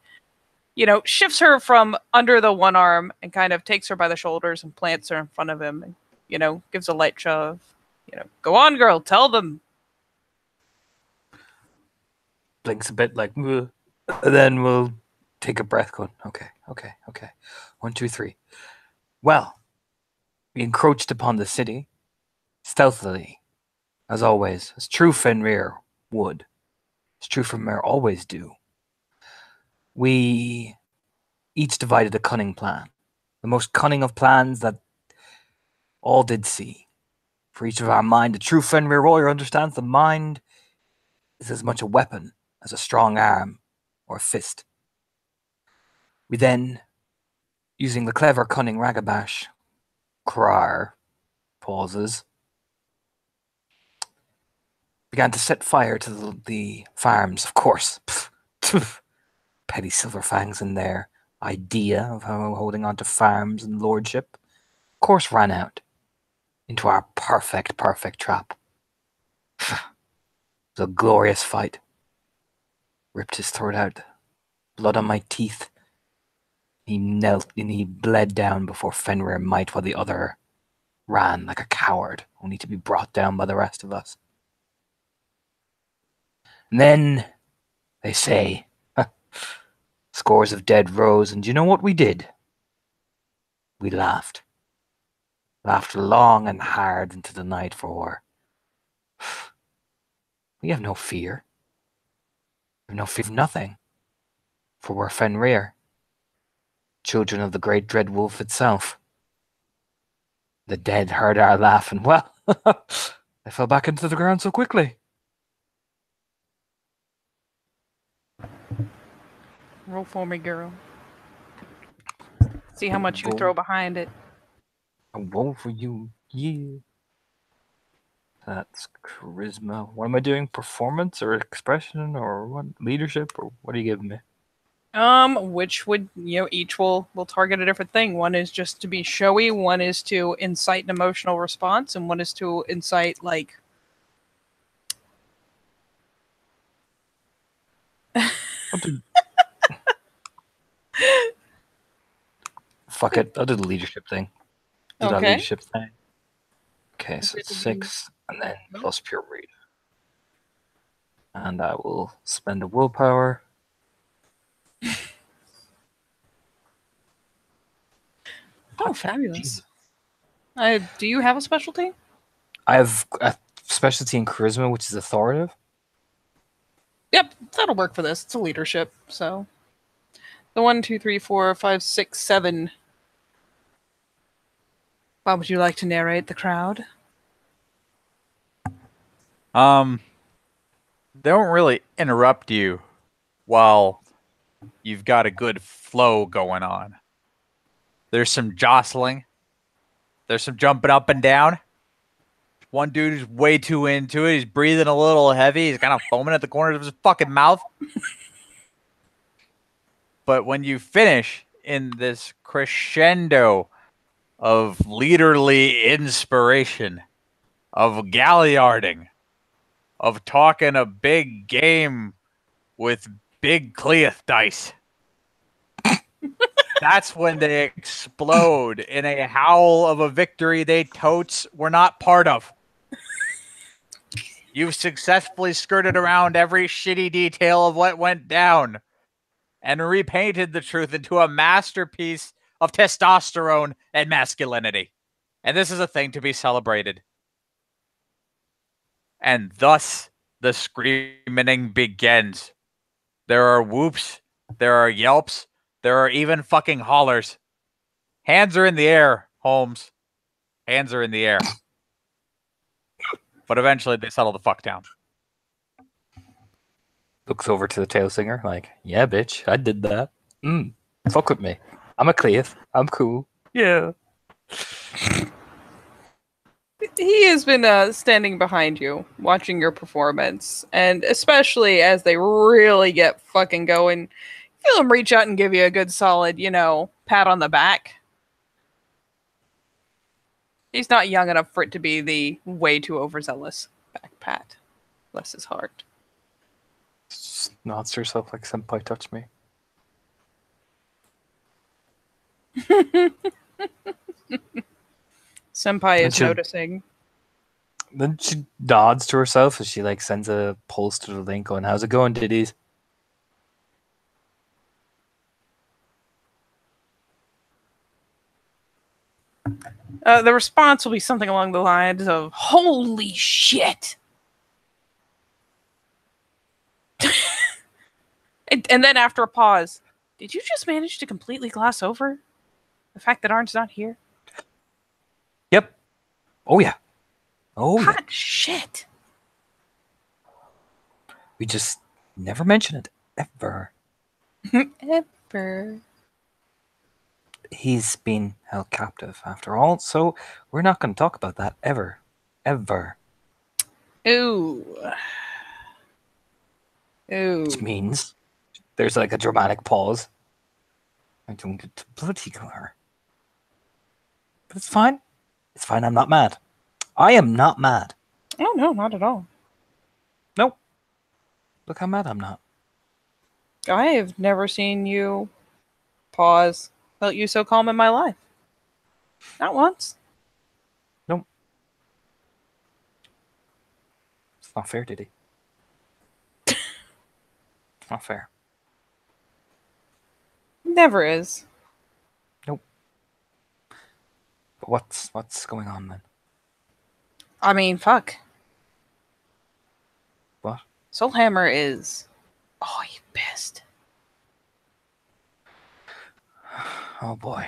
shifts her from under the one arm and kind of takes her by the shoulders and plants her in front of him, and, gives a light shove. Go on, girl, tell them. Blinks a bit like, "Ugh." And then we'll take a breath going, okay. 1, 2, 3. Well, we encroached upon the city, stealthily, as always, as true Fenrir would, as true Fenrir always do. We each divided a cunning plan, the most cunning of plans that all did see. For each of our mind, a true Fenrir warrior understands the mind is as much a weapon as a strong arm or fist. We then, using the clever, cunning Ragabash, Krar pauses, began to set fire to the farms, of course. Petty Silverfangs in their idea of how holding on to farms and lordship, of course, ran out into our perfect trap. It was a glorious fight. Ripped his throat out, blood on my teeth. He knelt and he bled down before Fenrir might, while the other ran like a coward, only to be brought down by the rest of us. And then, they say, scores of dead rose, and you know what we did? We laughed. Laughed long and hard into the night, for we have no fear. We have no fear of nothing, for we're Fenrir, children of the great dread wolf itself. The dead heard our laugh, and well, they fell back into the ground so quickly. Roll for me, girl. See how much you throw behind it. A woe for you, yeah. That's charisma. What am I doing? Performance or expression or what? Leadership or what are you giving me? Which would, each will target a different thing. One is just to be showy, one is to incite an emotional response, and one is to incite, like... Fuck it, I'll do the leadership thing. Do that Okay. leadership thing. Okay, so it's 6, and then plus pure read. And I will spend a willpower. Oh, fabulous. Do you have a specialty? I have a specialty in charisma, which is authoritative. Yep, that'll work for this. It's a leadership, so... The 1, 2, 3, 4, 5, 6, 7. Bob, would you like to narrate the crowd? They don't really interrupt you while you've got a good flow going on. There's some jostling. There's some jumping up and down. One dude is way too into it. He's breathing a little heavy. He's kind of foaming at the corners of his fucking mouth. But when you finish in this crescendo of leaderly inspiration, of galliarding, of talking a big game with big Cleith dice, that's when they explode in a howl of a victory they totes were not part of. You've successfully skirted around every shitty detail of what went down and repainted the truth into a masterpiece of testosterone and masculinity. And this is a thing to be celebrated. And thus the screaming begins. There are whoops, there are yelps, there are even fucking hollers. Hands are in the air, Holmes. Hands are in the air. But eventually they settle the fuck down. Looks over to the tail singer, like, yeah, bitch, I did that. Fuck with me. I'm a Cleith. I'm cool. Yeah. He has been standing behind you, watching your performance, and especially as they really get fucking going, feel him reach out and give you a good solid, pat on the back. He's not young enough for it to be the way too overzealous back pat. Bless his heart. Just nods to herself like, senpai touched me. Senpai is noticing. Then she nods to herself as she like sends a pulse to the link going, how's it going, Diddies? The response will be something along the lines of, holy shit! and then after a pause, did you just manage to completely gloss over the fact that Arn's not here? Yep. Oh, yeah. Oh, Hot yeah. shit. We just never mention it. Ever. Ever. He's been held captive after all, so we're not going to talk about that ever. Ever. Ooh. Ooh. Which means there's like a dramatic pause. I don't get to bloody her. But it's fine. It's fine. I'm not mad. I am not mad. Oh, no, not at all. Nope. Look how mad I'm not. I have never seen you pause felt you so calm in my life. Not once. Nope. It's not fair, Diddy. Not fair. Never is. Nope. But what's going on then? I mean, fuck. What? Soulhammer is... Oh, you pissed. Oh boy.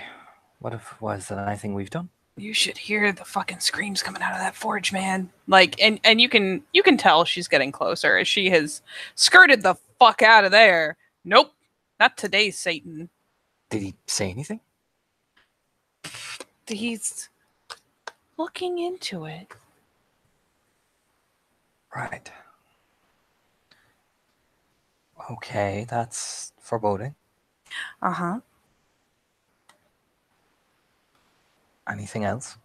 Was that anything we've done? You should hear the fucking screams coming out of that forge, man. Like, and you can tell she's getting closer as she has skirted the fuck out of there. Nope, not today, Satan. Did he say anything? He's looking into it. Right. Okay, that's foreboding. Uh-huh. Anything else?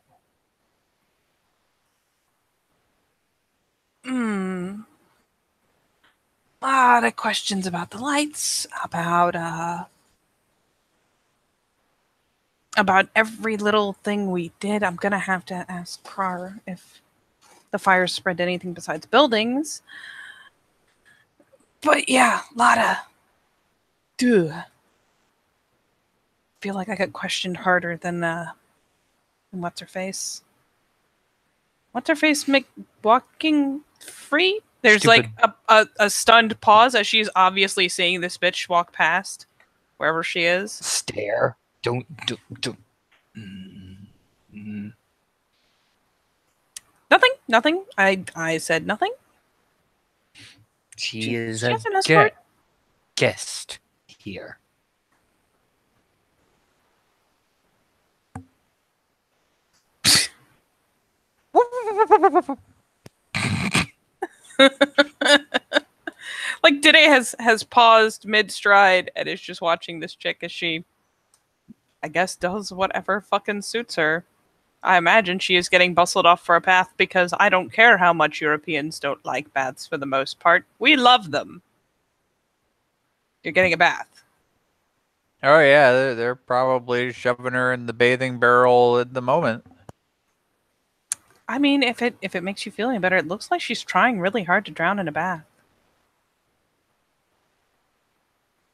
Lot of questions about the lights, about every little thing we did. I'm gonna have to ask Krar if the fire spread to anything besides buildings. But yeah, lot of... Dude. Feel like I got questioned harder than what's-her-face? What's-her-face walking free? There's Stupid. like a stunned pause as she's obviously seeing this bitch walk past wherever she is. Stare. Don't. Nothing. I said nothing. She is she a has an escort. guest here. Like Dide has paused mid-stride and is just watching this chick as she, I guess, does whatever fucking suits her. I imagine she is getting bustled off for a bath because I don't care how much Europeans don't like baths for the most part. We love them. You're getting a bath. Oh yeah, they're probably shoving her in the bathing barrel at the moment. I mean, if it makes you feel any better, it looks like she's trying really hard to drown in a bath.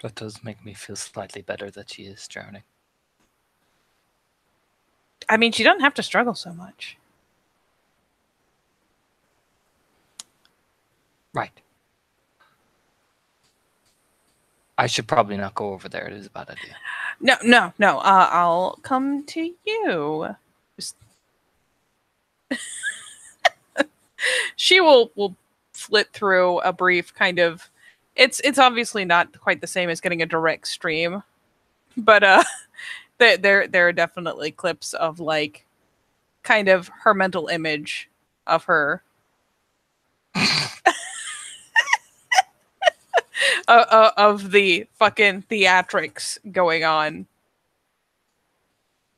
That does make me feel slightly better that she is drowning. I mean, she doesn't have to struggle so much. Right. I should probably not go over there. It is a bad idea. No. I'll come to you. Just... she will flit through a brief kind of... It's obviously not quite the same as getting a direct stream, but there are definitely clips of like kind of her mental image of her of the fucking theatrics going on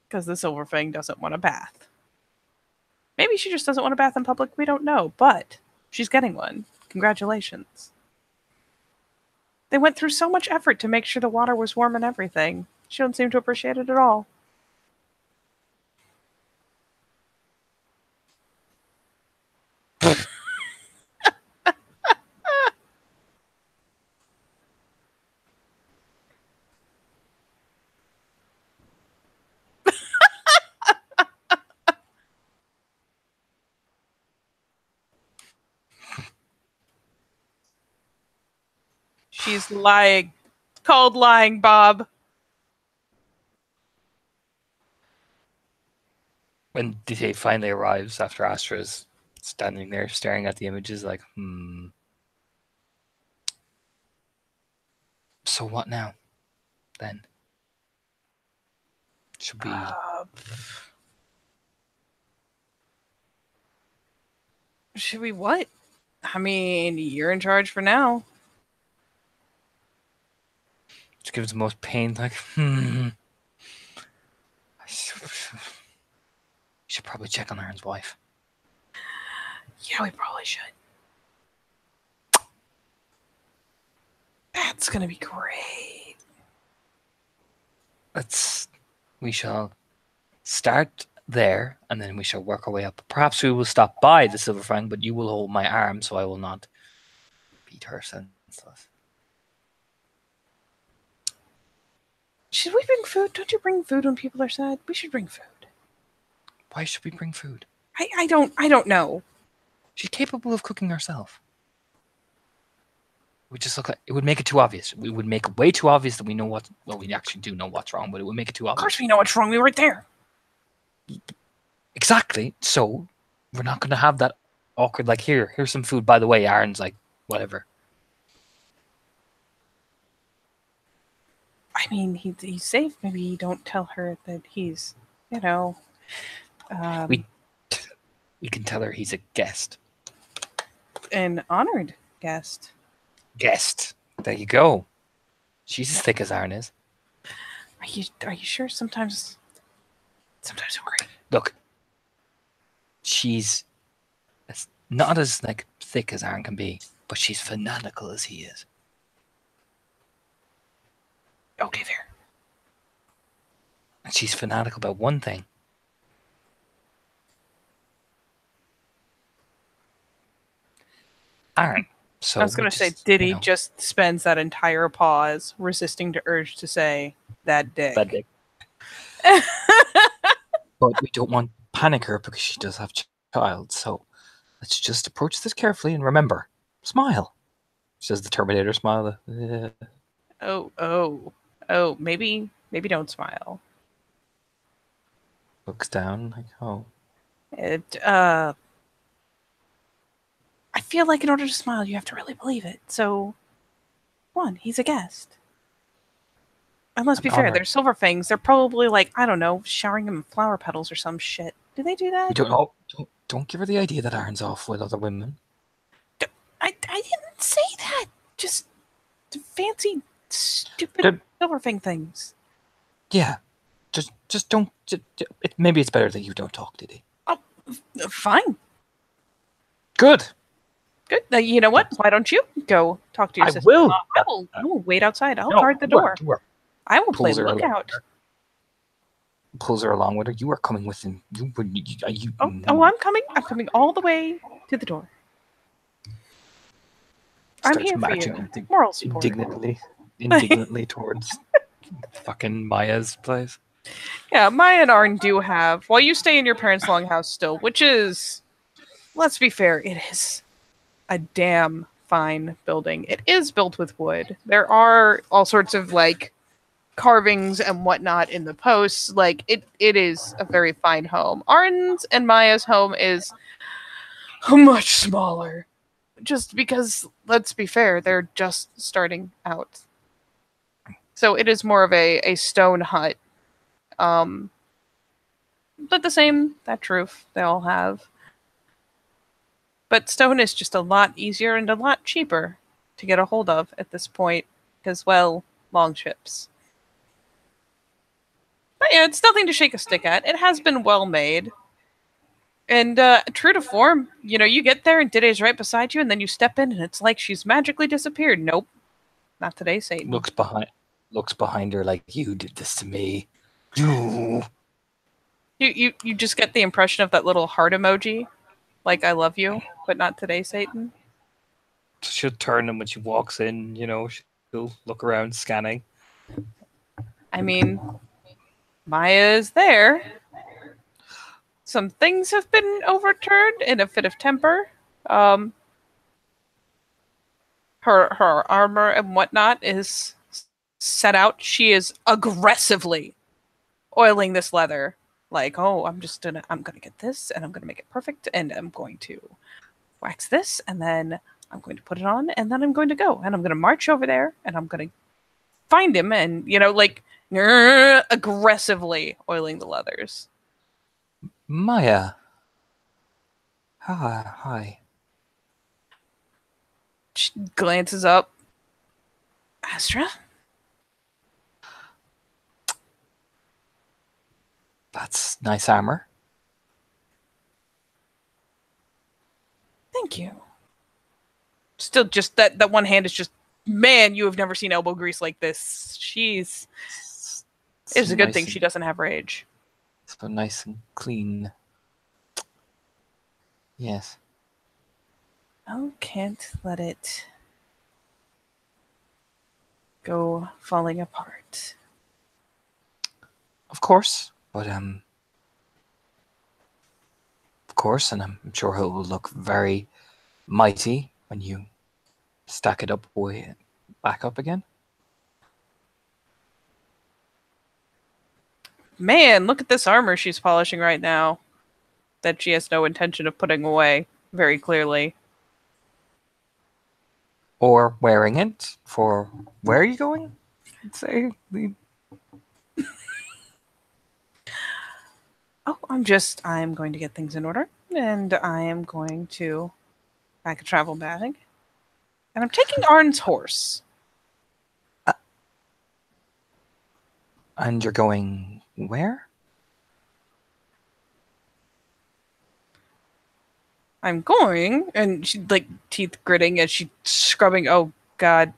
because the Silver Fang doesn't want a bath. Maybe she just doesn't want a bath in public. We don't know, but she's getting one. Congratulations. They went through so much effort to make sure the water was warm and everything. She don't seem to appreciate it at all. She's lying. Called lying, Bob. When DJ finally arrives after Astra's standing there staring at the images like, So what now? Then? Should we... Should we what? I mean, you're in charge for now. Which gives the most pain, like, I should probably check on Aaron's wife. Yeah, we probably should. That's gonna be great. Let's We shall start there, and then we shall work our way up. Perhaps we will stop by the Silver Fang, but you will hold my arm, so I will not beat her senseless. Should we bring food? Don't you bring food when people are sad? We should bring food. Why should we bring food? I don't know. She's capable of cooking herself. It would just look like it would make it too obvious. We would make it way too obvious that we know what. Well, we actually do know what's wrong, but it would make it too Of obvious. course we know what's wrong. We were right there. Exactly. So we're not going to have that awkward. Like, here's some food. By the way, Aaron's like, whatever. I mean, he's safe. Maybe you don't tell her that he's, you know. We can tell her he's a guest. An honored guest. Guest. There you go. She's as thick as Aaron is. Are you sure? Sometimes I'm worried. Look, she's not as like thick as Aaron can be, but she's fanatical as he is. Okay, fair. And she's fanatical about one thing. Aaron. So I was going to say, Diddy just spends that entire pause resisting the urge to say that dick. Bad dick. But we don't want to panic her because she does have child. So let's just approach this carefully and remember, smile. She does the Terminator smile. Oh, maybe don't smile. Looks down like, oh. I feel like in order to smile, you have to really believe it. So, one, he's a guest. And let's be fair, they're silver fangs. They're probably like, I don't know, showering him flower petals or some shit. Do they do that? We don't know. Don't give her the idea that Aaron's off with other women. I didn't say that. Just fancy, stupid silver fang things. Yeah. Just don't. Maybe it's better that you don't talk, Diddy. Oh, fine. Good. You know what? Why don't you go talk to your sister? Will. I will wait outside. I'll guard the door. I will play lookout. Pulls her along with her. You are coming with him. I'm coming. I'm coming all the way to the door. I'm here for you. Moral support. Indignantly towards fucking Maya's place. Yeah, Maya and Arn do have. While you stay in your parents' longhouse still, which is, let's be fair, it is a damn fine building. It is built with wood. There are all sorts of like carvings and whatnot in the posts. Like it is a very fine home. Arn's and Maya's home is much smaller. Just because, let's be fair, they're just starting out. So it is more of a stone hut. But that roof they all have. But stone is just a lot easier and a lot cheaper to get a hold of at this point, because, well, long ships. But yeah, it's nothing to shake a stick at. It has been well made. And true to form, you get there and Dide's right beside you, and then you step in and it's like she's magically disappeared. Nope. Not today, Satan. Looks behind her like, you did this to me. You just get the impression of that little heart emoji. Like, I love you, but not today, Satan. She'll turn and when she walks in, she'll look around scanning. I mean, Maya is there. Some things have been overturned in a fit of temper. Her armor and whatnot is set out. She is aggressively oiling this leather. Like, oh, I'm gonna get this, and I'm gonna make it perfect, and I'm going to wax this, and then I'm going to put it on, and then I'm going to go, and I'm gonna march over there, and I'm gonna find him, and aggressively oiling the leathers. Maya. Hi. She glances up. Astra? That's nice armor. Thank you. Still, just that one hand is just, man, you have never seen elbow grease like this. She's It's a good thing she doesn't have rage. So nice and clean. Yes. Oh, can't let it go falling apart. Of course, but of course, and I'm sure it will look very mighty when you stack it up back up again. Man, look at this armor she's polishing right now. That she has no intention of putting away, very clearly. Or wearing it for where are you going? I'd say Oh, I'm going to get things in order. And I am going to pack a travel bag. And I'm taking Arn's horse. And you're going where? I'm going, and she like teeth gritting as she's scrubbing. Oh God,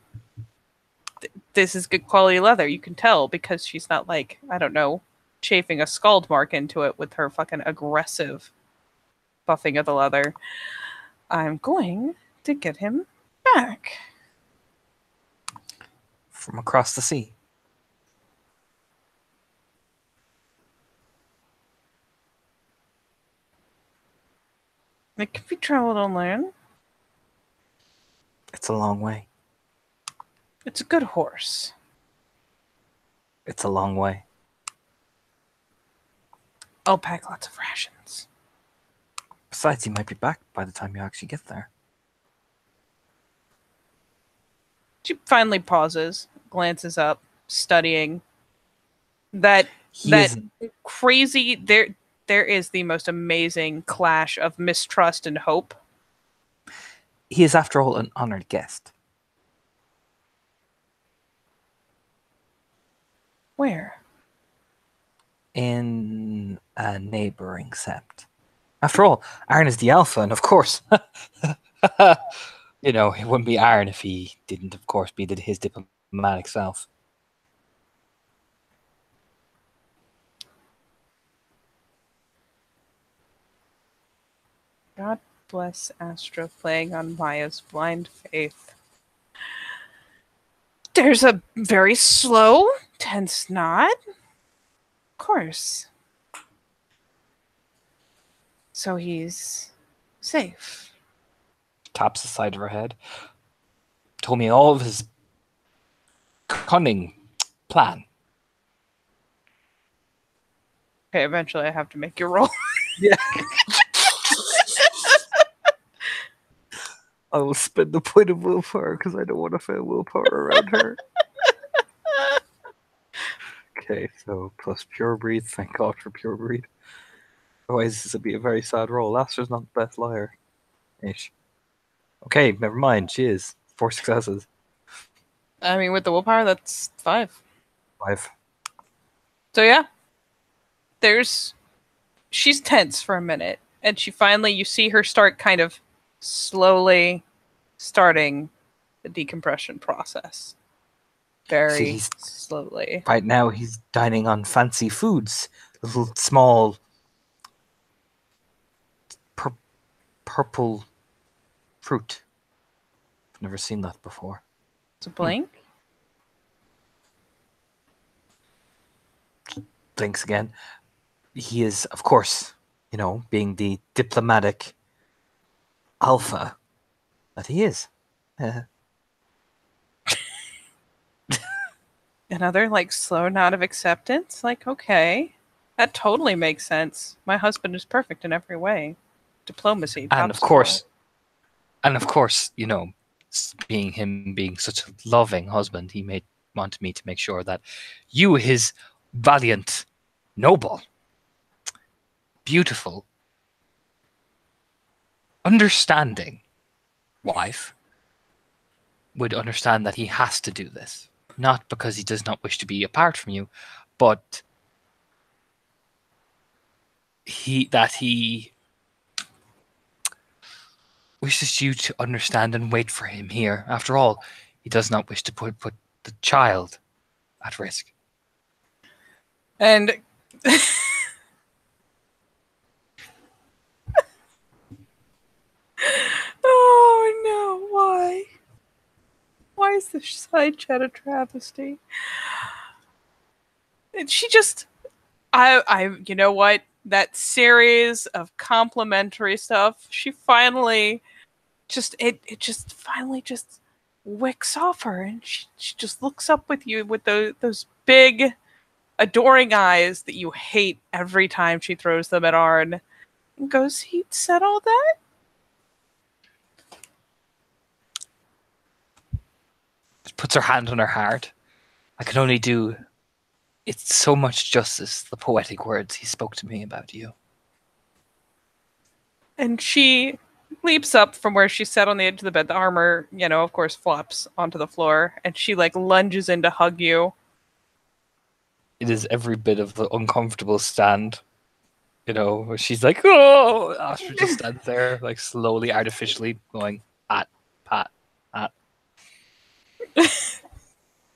this is good quality leather. You can tell because she's not like, I don't know, chafing a scald mark into it with her fucking aggressive buffing of the leather. I'm going to get him back. From across the sea. It can be traveled on land. It's a long way. It's a good horse. It's a long way. I'll pack lots of rations. Besides, he might be back by the time you actually get there. She finally pauses, glances up, studying. That crazy there is the most amazing clash of mistrust and hope. He is, after all, an honored guest. Where? In a neighboring sept. After all, Arn is the alpha, and of course, you know, it wouldn't be Arn if he didn't, of course, be his diplomatic self. God bless Astra playing on Maya's blind faith. There's a very slow, tense nod. Of course. So he's safe. Taps the side of her head. Told me all of his cunning plan. Okay, eventually I have to make you roll. Yeah. I will spend the point of willpower because I don't want to fail willpower around her. Okay, so plus pure breed. Thank God for pure breed. Otherwise, this would be a very sad roll. Astra's not the best liar. Ish. Okay, never mind. She is. 4 successes. I mean, with the willpower, that's 5. 5. So yeah. She's tense for a minute. And she finally, you see her start kind of slowly starting the decompression process. Very slowly. Right now, he's dining on fancy foods. Little small purple fruit. I've never seen that before. It's a blink. Blinks again. He is, of course, you know, being the diplomatic alpha that he is. Another like slow nod of acceptance. Like, okay, that totally makes sense. My husband is perfect in every way. Diplomacy. And of course, you know, being such a loving husband, he wanted me to make sure that you, his valiant, noble, beautiful, understanding wife would understand that he has to do this. Not because he does not wish to be apart from you, but he wishes you to understand and wait for him here. After all, he does not wish to put the child at risk. And oh no, why? Why is this side chat a travesty? And she just you know what? That series of complimentary stuff, she finally it just finally just wicks off her, and she just looks up with you with those big adoring eyes that you hate every time she throws them at Arn, and goes, "He said all that?" She puts her hand on her heart. I can only do it's so much justice, the poetic words he spoke to me about you. And she leaps up from where she sat on the edge of the bed. The armor, of course, flops onto the floor, and she like lunges in to hug you. It is every bit of the uncomfortable stand, where she's like, oh, Astra just stands there, like slowly, artificially going, pat, pat, pat.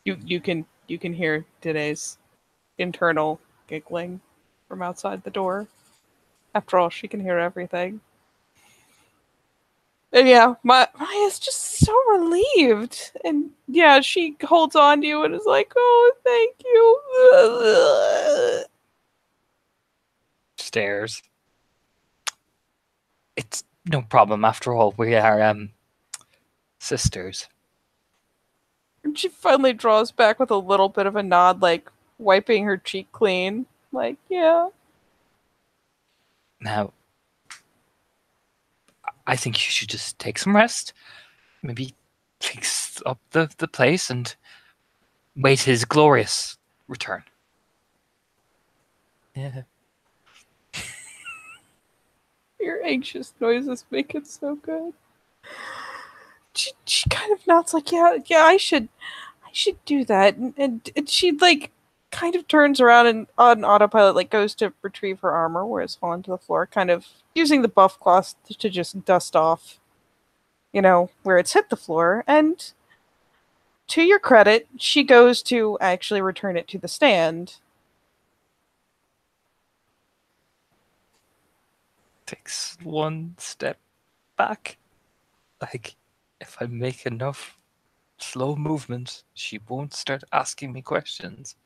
You can hear Dide's internal giggling from outside the door. After all, she can hear everything. And yeah, Maya's just so relieved. And yeah, she holds on to you and is like, "Oh, thank you." Stares. It's no problem. After all, we are sisters. And she finally draws back with a little bit of a nod, like wiping her cheek clean. Like, yeah. Now, I think you should just take some rest. Maybe fix up the place and wait his glorious return. Yeah. Your anxious noises make it so good. She kind of nods like, yeah, I should do that. And she like kind of turns around and on autopilot like goes to retrieve her armor where it's fallen to the floor, kind of using the buff cloth to just dust off, where it's hit the floor. And to your credit, she goes to actually return it to the stand. Takes one step back. Like, if I make enough slow movement, she won't start asking me questions.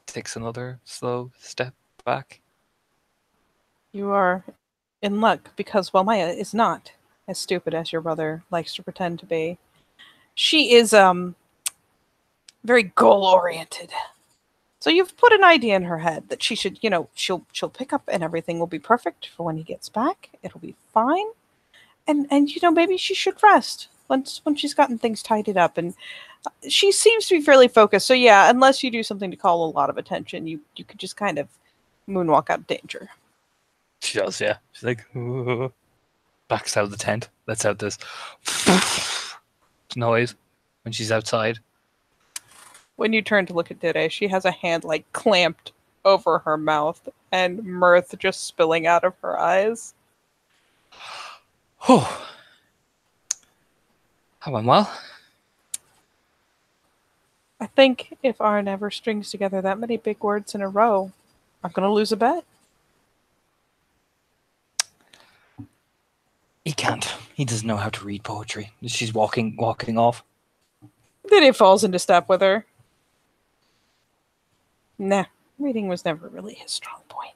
Takes another slow step back. You are in luck because, well, Maya is not as stupid as your brother likes to pretend to be. She is very goal oriented. So you've put an idea in her head that she should, she'll pick up and everything will be perfect for when he gets back. It'll be fine. And maybe she should rest once she's gotten things tidied up. And she seems to be fairly focused. So yeah, unless you do something to call a lot of attention, you could just kind of moonwalk out of danger. She does, yeah. She's like, backs out of the tent, lets out this noise when she's outside. When you turn to look at Dede, she has a hand like clamped over her mouth and mirth just spilling out of her eyes. Oh, I went well. I think if Arn ever strings together that many big words in a row, I'm going to lose a bet. He can't. He doesn't know how to read poetry. She's walking off. Dede falls into step with her. Nah, reading was never really his strong point.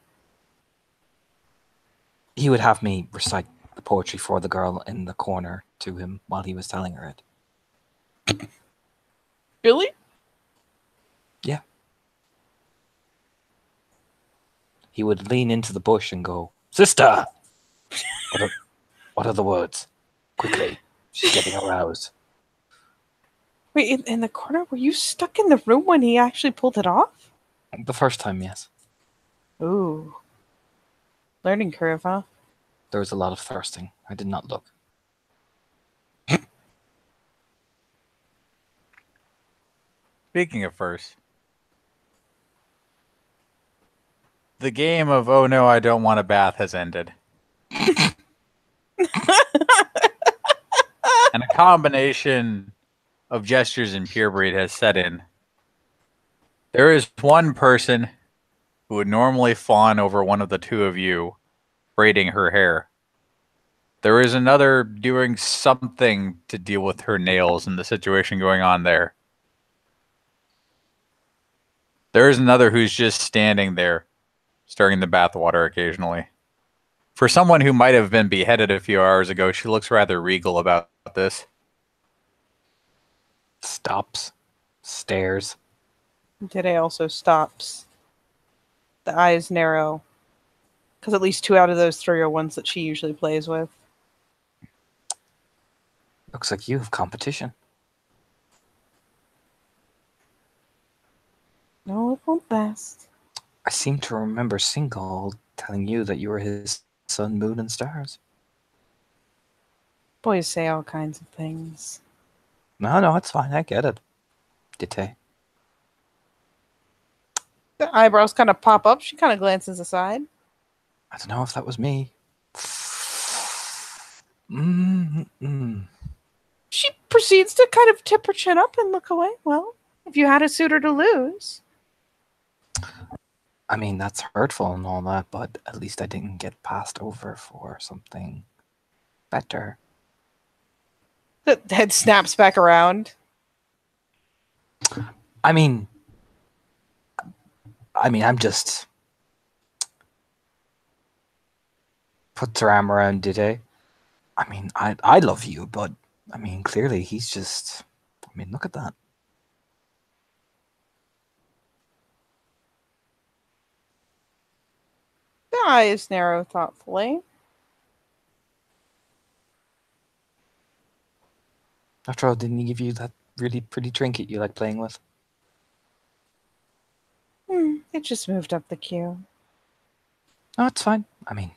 He would have me recite the poetry for the girl in the corner to him while he was telling her it. Really? Yeah. He would lean into the bush and go, "Sister! What are the words? Quickly. She's getting aroused." Wait, in the corner? Were you stuck in the room when he actually pulled it off? The first time, yes. Ooh. Learning curve, huh? There was a lot of thirsting. I did not look. Speaking of first, the game of "oh no, I don't want a bath" has ended. And a combination of gestures and pure breed has set in. There is one person who would normally fawn over one of the two of you braiding her hair. There is another doing something to deal with her nails and the situation going on there. There is another who's just standing there, stirring the bathwater occasionally. For someone who might have been beheaded a few hours ago, she looks rather regal about this. Stops. Stares. Today also stops. The eyes narrow. Because at least 2 out of those 3 are ones that she usually plays with. Looks like you have competition. No, it won't last. I seem to remember Singal telling you that you were his sun, moon, and stars. Boys say all kinds of things. No, it's fine. I get it. Dite. The eyebrows kind of pop up. She kind of glances aside. I don't know if that was me. Mm-mm. She proceeds to kind of tip her chin up and look away. Well, if you had a suitor to lose. I mean, that's hurtful and all that, but at least I didn't get passed over for something better. The head snaps back around. I mean, I'm just puts her arm around Dite. I mean, I love you, but I mean, clearly he's just. I mean, look at that. The eyes narrow thoughtfully. After all, didn't he give you that really pretty trinket you like playing with? It just moved up the queue. No, it's fine. I mean,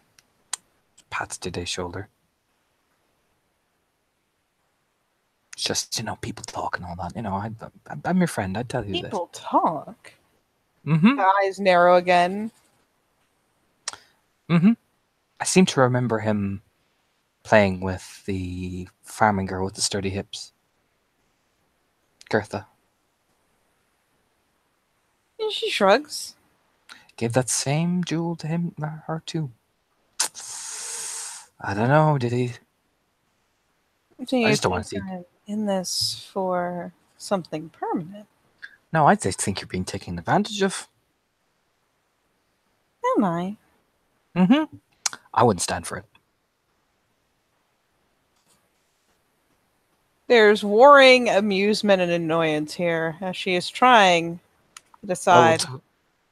pats Dite's shoulder. It's just, people talk and all that. I'm your friend. I'd tell you this. People talk. Mm-hmm. The eyes narrow again. Mm-hmm. I seem to remember him playing with the farming girl with the sturdy hips. Gertha. And she shrugs. Gave that same jewel to her too. I don't know, did he? So you I just don't want to think see. I'm in this for something permanent. No, I just think you're being taken advantage of. Am I? Mm-hmm. I wouldn't stand for it. There's warring amusement and annoyance here as she is trying to decide.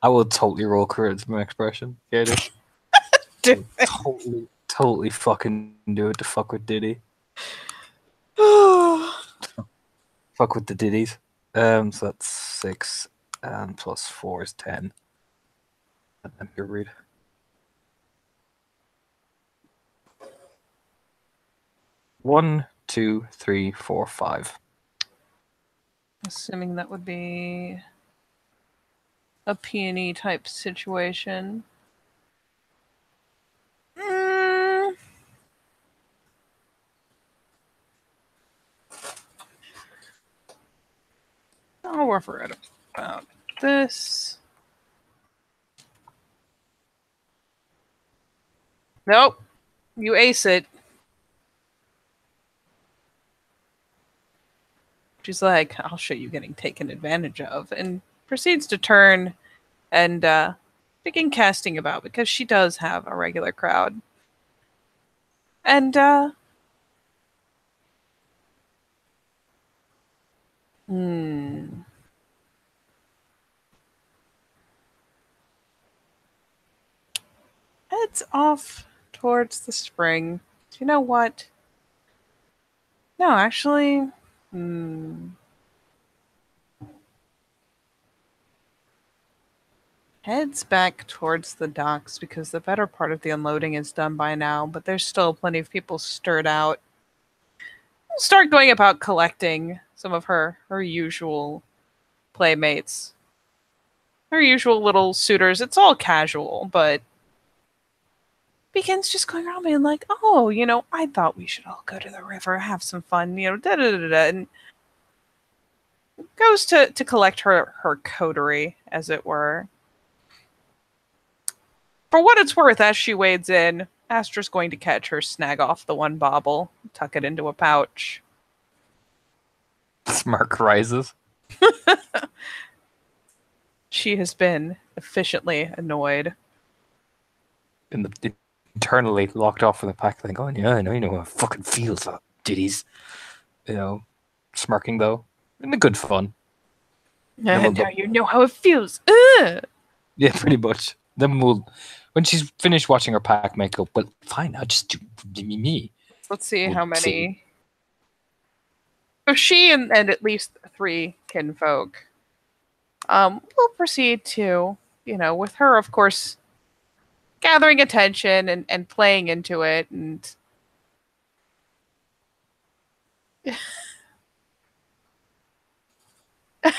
I will totally roll charisma expression. Get it? Totally fucking do it to fuck with Diddy. Fuck with the Diddies. So that's 6, and plus 4 is 10. Let me read. One, 2, 3, 4, 5. Assuming that would be a peony type situation. I'll refer it about this. Nope. You ace it. She's like, I'll show you getting taken advantage of. And proceeds to turn and begin casting about because she does have a regular crowd. And heads off towards the spring. Do you know what? No, actually. Heads back towards the docks because the better part of the unloading is done by now, but there's still plenty of people stirred out. We'll start going about collecting some of her usual playmates. Her usual little suitors. It's all casual, but begins just going around being like, oh, I thought we should all go to the river, have some fun, da da da da. And goes to collect her coterie, as it were. For what it's worth, as she wades in, Astra's going to catch her, snag off the one bauble, tuck it into a pouch. Smirk rises. She has been efficiently annoyed. Internally locked off from the pack, thing going, yeah, I know you know how it fucking feels, ditties. You know, smirking though, in the good fun. And now you know how it feels. Yeah, pretty much. Then when she's finished watching her pack mate go, well, fine, I'll just do me. Let's see how many. So she and at least 3 kinfolk will proceed to, with her, of course, gathering attention and playing into it. And but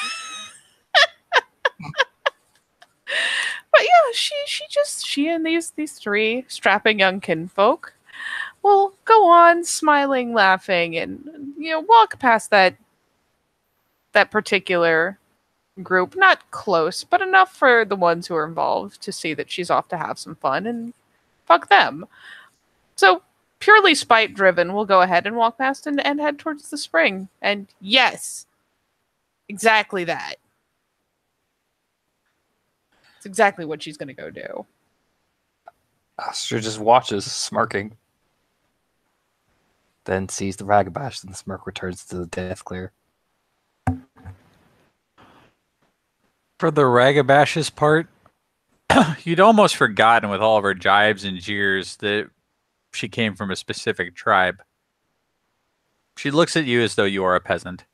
yeah, she and these 3 strapping young kinfolk will go on smiling, laughing, and walk past that particular group, not close, but enough for the ones who are involved to see that she's off to have some fun, and fuck them. So purely spite driven, we'll go ahead and walk past and head towards the spring. And yes, exactly that. It's exactly what she's going to go do. Astra just watches, smirking. Then sees the Ragabash, and the smirk returns to the death clear. For the Ragabash's part, you'd almost forgotten with all of her jibes and jeers that she came from a specific tribe. She looks at you as though you are a peasant.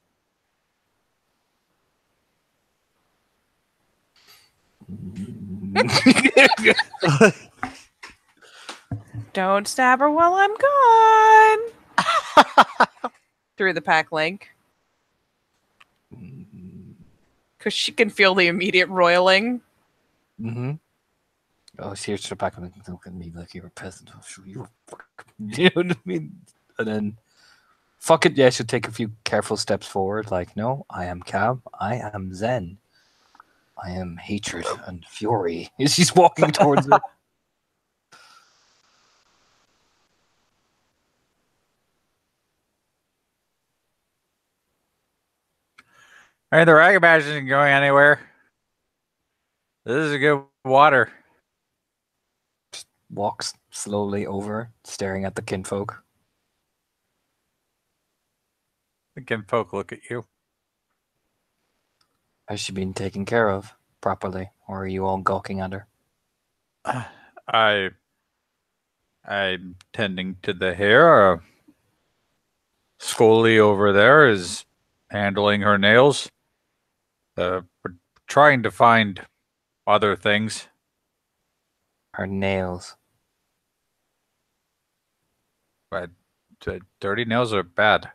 Don't stab her while I'm gone. Through the pack link. Because she can feel the immediate roiling. Mm-hmm. Oh, she hears the pack link. Look at me like you're a peasant. I'll show you. You know what I mean? And then, fuck it, yeah, she'll take a few careful steps forward. Like, no, I am calm. I am zen. I am hatred and fury. She's walking towards her. All right, the Ragabash isn't going anywhere. This is a good water. Just walks slowly over, staring at the kinfolk. The kinfolk look at you. Has she been taken care of properly, or are you all gawking at her? I'm tending to the hair. Scully over there is handling her nails. We're trying to find other things. Her nails. But dirty nails are bad.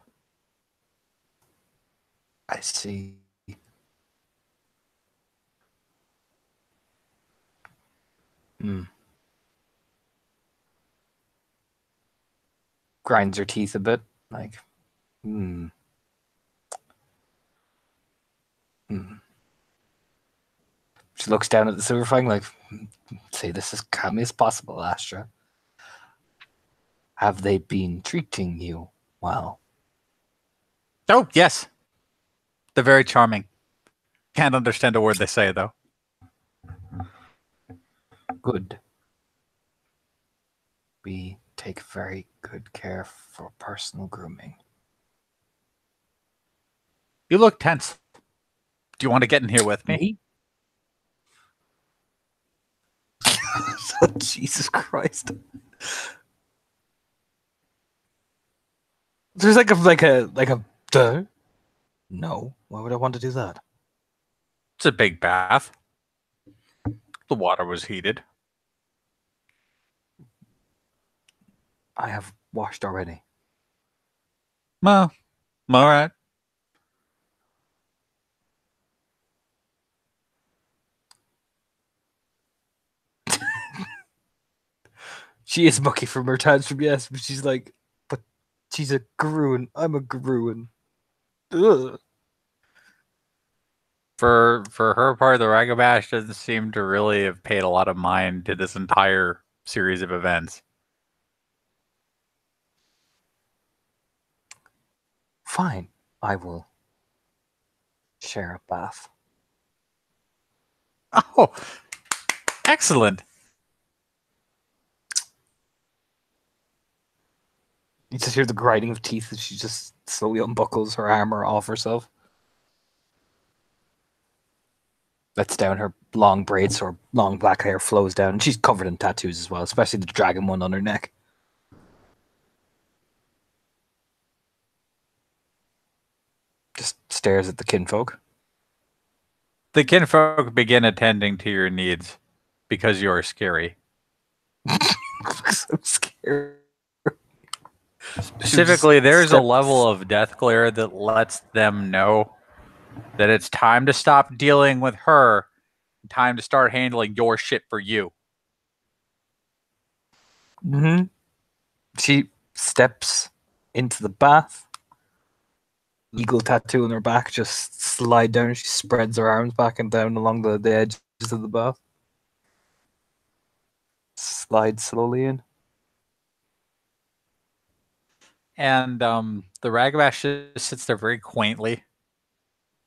I see. Grinds her teeth a bit, like, She looks down at the silver fang, like, say this as calmly as possible, Astra. Have they been treating you well? Oh, yes. They're very charming. Can't understand a word they say, though. Good. We take very good care for personal grooming. You look tense. Do you want to get in here with me? Jesus Christ. There's like a duh. No, why would I want to do that? It's a big bath. The water was heated. I have washed already. Well, all right. She is mucky from her tantrum, yes, but she's like, but she's a Gruan. I'm a Gruan. Ugh. For her part, the Ragabash doesn't seem to really have paid a lot of mind to this entire series of events. Fine, I will share a bath. Oh, excellent. You just hear the grinding of teeth as she just slowly unbuckles her armor off herself. Lets down her long braids, so her long black hair flows down, and she's covered in tattoos as well, especially the dragon one on her neck. Just stares at the kinfolk. The kinfolk begin attending to your needs because you are scary. So scared. Specifically, there's a level of death glare that lets them know that it's time to stop dealing with her, time to start handling your shit for you. Mm-hmm. She steps into the bath. Eagle tattoo on her back just slide down. She spreads her arms back and down along the edges of the bath. Slides slowly in. And the Ragabash just sits there very quaintly,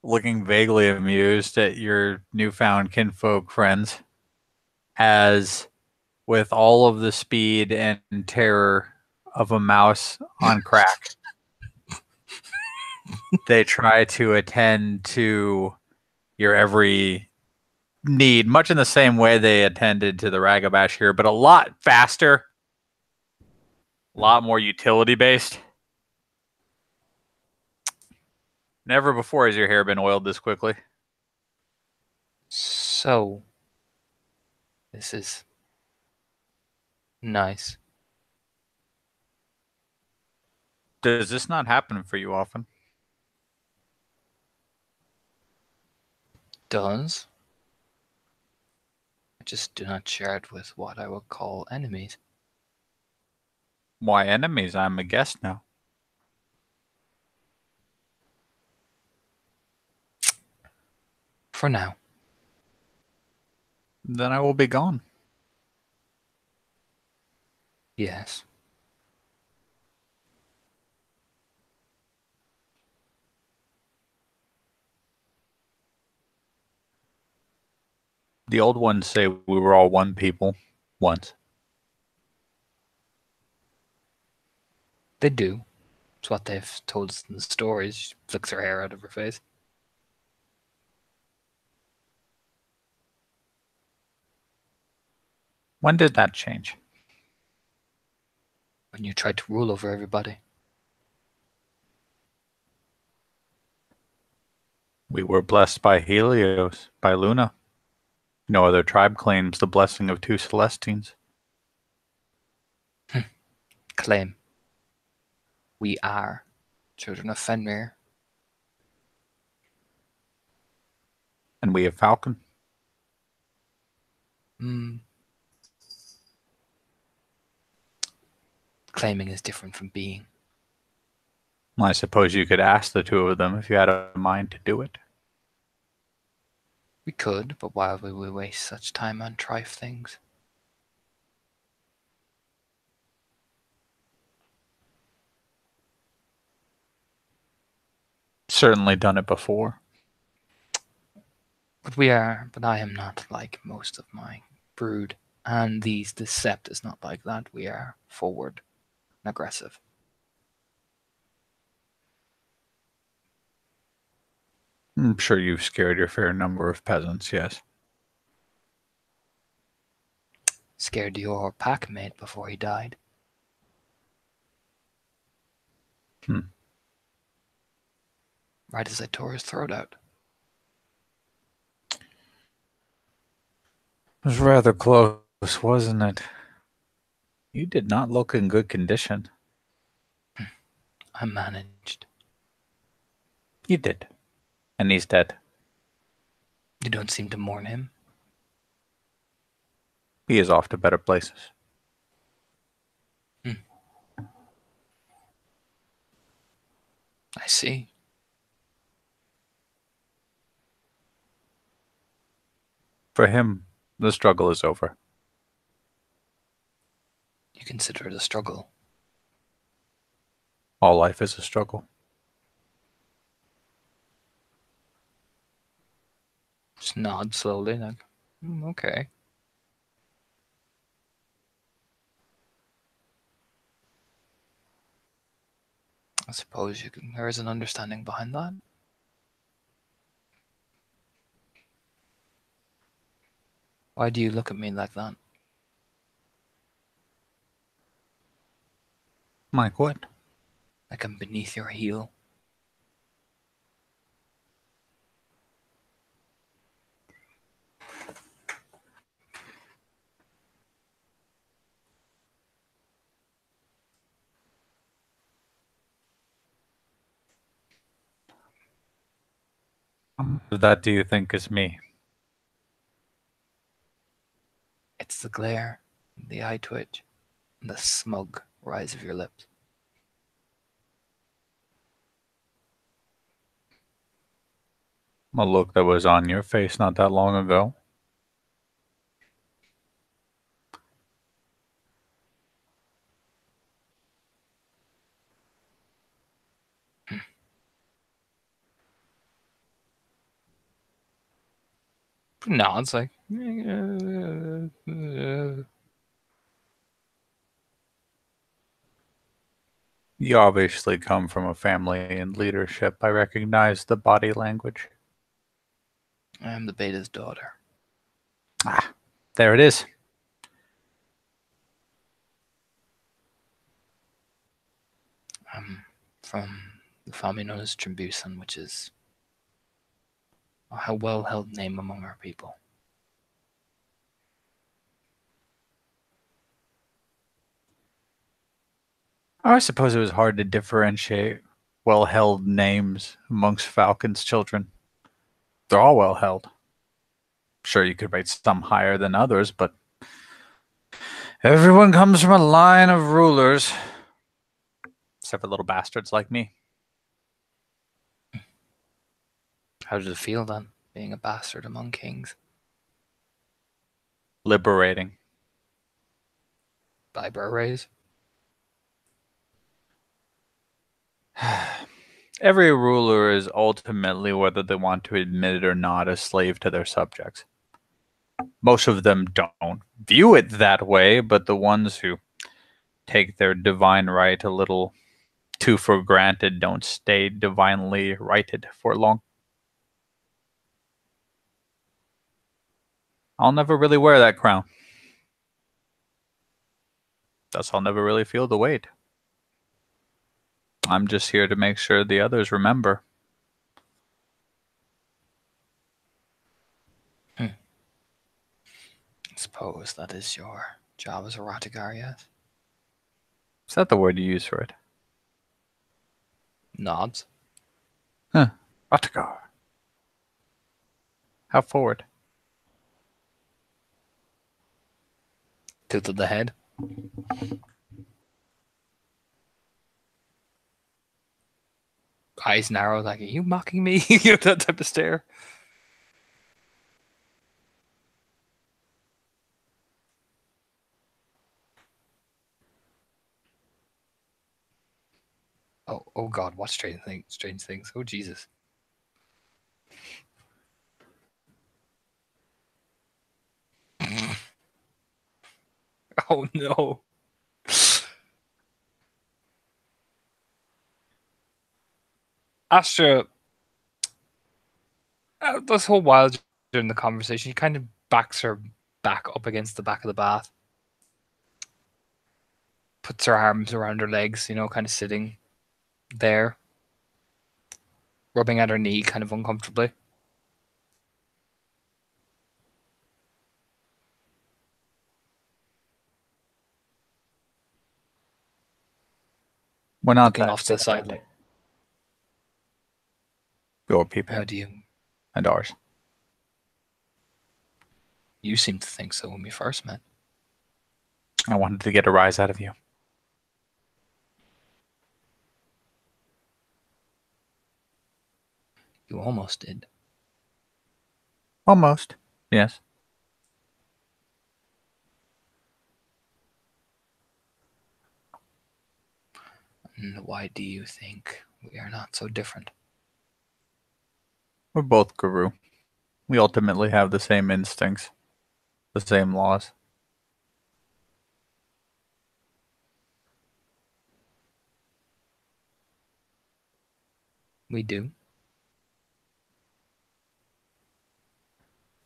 looking vaguely amused at your newfound kinfolk friends, as with all of the speed and terror of a mouse on crack, they try to attend to your every need, much in the same way they attended to the Ragabash here, but a lot faster, a lot more utility based. Never before has your hair been oiled this quickly. So, this is nice. Does this not happen for you often? Does. I just do not share it with what I would call enemies. Why enemies? I'm a guest now. For now. Then I will be gone. Yes. The old ones say we were all one people once. They do. It's what they've told us in the stories. She flicks her hair out of her face. When did that change? When you tried to rule over everybody. We were blessed by Helios, by Luna. No other tribe claims the blessing of two Celestines. Claim. We are children of Fenrir. And we have Falcon. Claiming is different from being. I suppose you could ask the two of them if you had a mind to do it. We could, but why would we waste such time on trifle things? Certainly done it before. But I am not like most of my brood, and this sept is not like that. We are forward and aggressive. I'm sure you've scared your fair number of peasants, yes. Scared your pack mate before he died. Right as I tore his throat out. It was rather close, wasn't it? You did not look in good condition. I managed. You did. And he's dead. You don't seem to mourn him. He is off to better places. I see. For him, the struggle is over. You consider it a struggle. All life is a struggle. Just nod slowly, like, okay. I suppose there is an understanding behind that. Why do you look at me like that? Mike, what? Like I'm beneath your heel? That do you think is me? It's the glare, the eye twitch, and the smug rise of your lips. A look that was on your face not that long ago. Nods like, You obviously come from a family in leadership. I recognize the body language. I am the beta's daughter. Ah, there it is. I'm from the family known as Trimbusan, which is a well-held name among our people. I suppose it was hard to differentiate well-held names amongst Falcon's children. They're all well-held. Sure, you could rate some higher than others, but everyone comes from a line of rulers. Except for little bastards like me. How does it feel then, being a bastard among kings? Liberating. Eyebrow raise? Every ruler is ultimately, whether they want to admit it or not, a slave to their subjects. Most of them don't view it that way, but the ones who take their divine right a little too for granted don't stay divinely righted for long. I'll never really wear that crown. Thus, I'll never really feel the weight. I'm just here to make sure the others remember. I suppose that is your job as a Ratigar, yes? Is that the word you use for it? Nods. Huh. Ratagar. How forward? Tilted the head. Eyes narrow, like, are you mocking me? You get that type of stare. Oh God, what strange things. Oh Jesus. Oh no. Astra, this whole while during the conversation, she kind of backs her back up against the back of the bath. Puts her arms around her legs, kind of sitting there. Rubbing at her knee kind of uncomfortably. We're not Looking that off to the side. Your people How do you... and ours. You seemed to think so when we first met. I wanted to get a rise out of you. You almost did. Almost. Yes. And why do you think we are not so different? We're both Guru. We ultimately have the same instincts, the same laws. We do.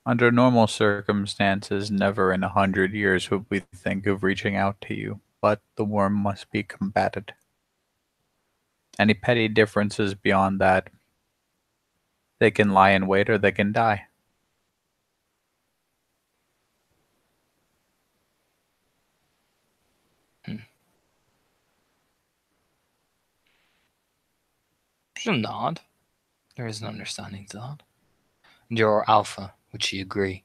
Under normal circumstances, never in 100 years would we think of reaching out to you, but the worm must be combated. Any petty differences beyond that, they can lie in wait or they can die. She'll nod. There is an understanding to that. And you're Alpha, would she agree?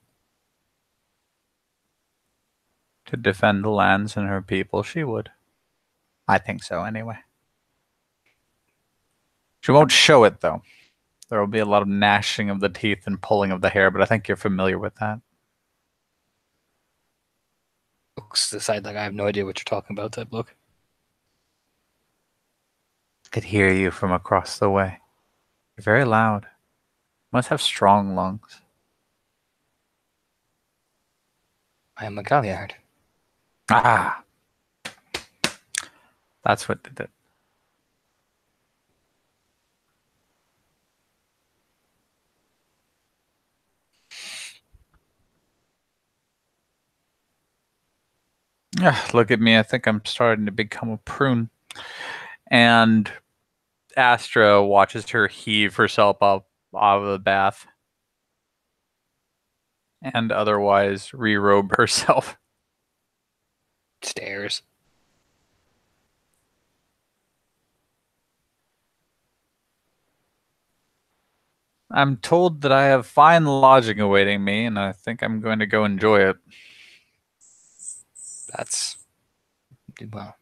To defend the lands and her people, she would. I think so, anyway. She won't show it, though. There will be a lot of gnashing of the teeth and pulling of the hair, but I think you're familiar with that. Looks to the side like I have no idea what you're talking about, type look. I could hear you from across the way. You're very loud. Must have strong lungs. I am a Galliard. Ah! That's what did it. Look at me. I think I'm starting to become a prune. And Astra watches her heave herself up out of the bath and otherwise re-robe herself. Stairs. I'm told that I have fine lodging awaiting me, and I think I'm going to go enjoy it. That's... well,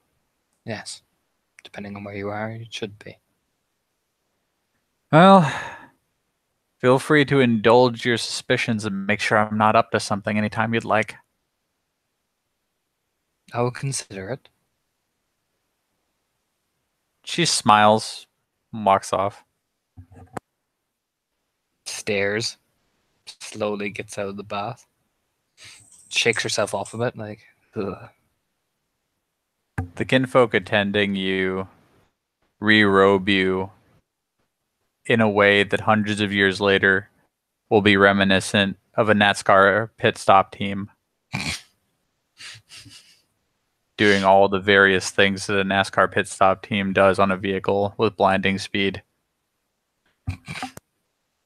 yes. Depending on where you are, it should be. Well, feel free to indulge your suspicions and make sure I'm not up to something anytime you'd like. I will consider it. She smiles, walks off. Stairs. Slowly gets out of the bath. Shakes herself off of it, like, ugh. The kinfolk attending you re-robe you in a way that hundreds of years later will be reminiscent of a NASCAR pit stop team doing all the various things that a NASCAR pit stop team does on a vehicle with blinding speed.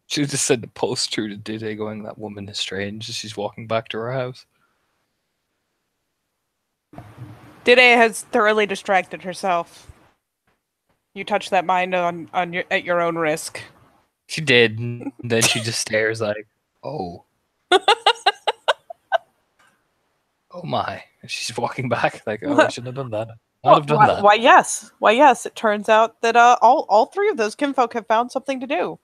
She just said the post through to Diddy going, that woman is strange as she's walking back to her house. Dide has thoroughly distracted herself. You touch that mind at your own risk. She did, and then she just stares like, oh. Oh my. And she's walking back like, oh, I shouldn't have done that. I'd have done that. Why, yes. Why, yes. It turns out that all three of those kinfolk have found something to do.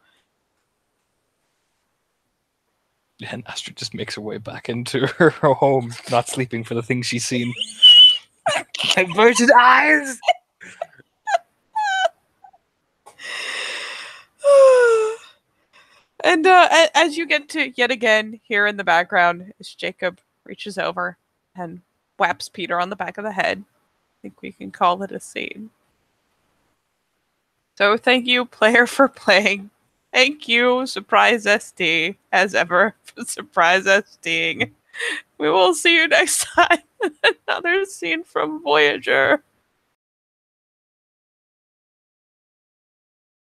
And Astrid just makes her way back into her home, not sleeping for the things she's seen. Virgin eyes! And as you get to yet again hear in the background, as Jacob reaches over and whaps Peter on the back of the head, I think we can call it a scene. So thank you, player, for playing. Thank you, Surprise SD, as ever, for Surprise SDing. We will see you next time in another scene from Voyager.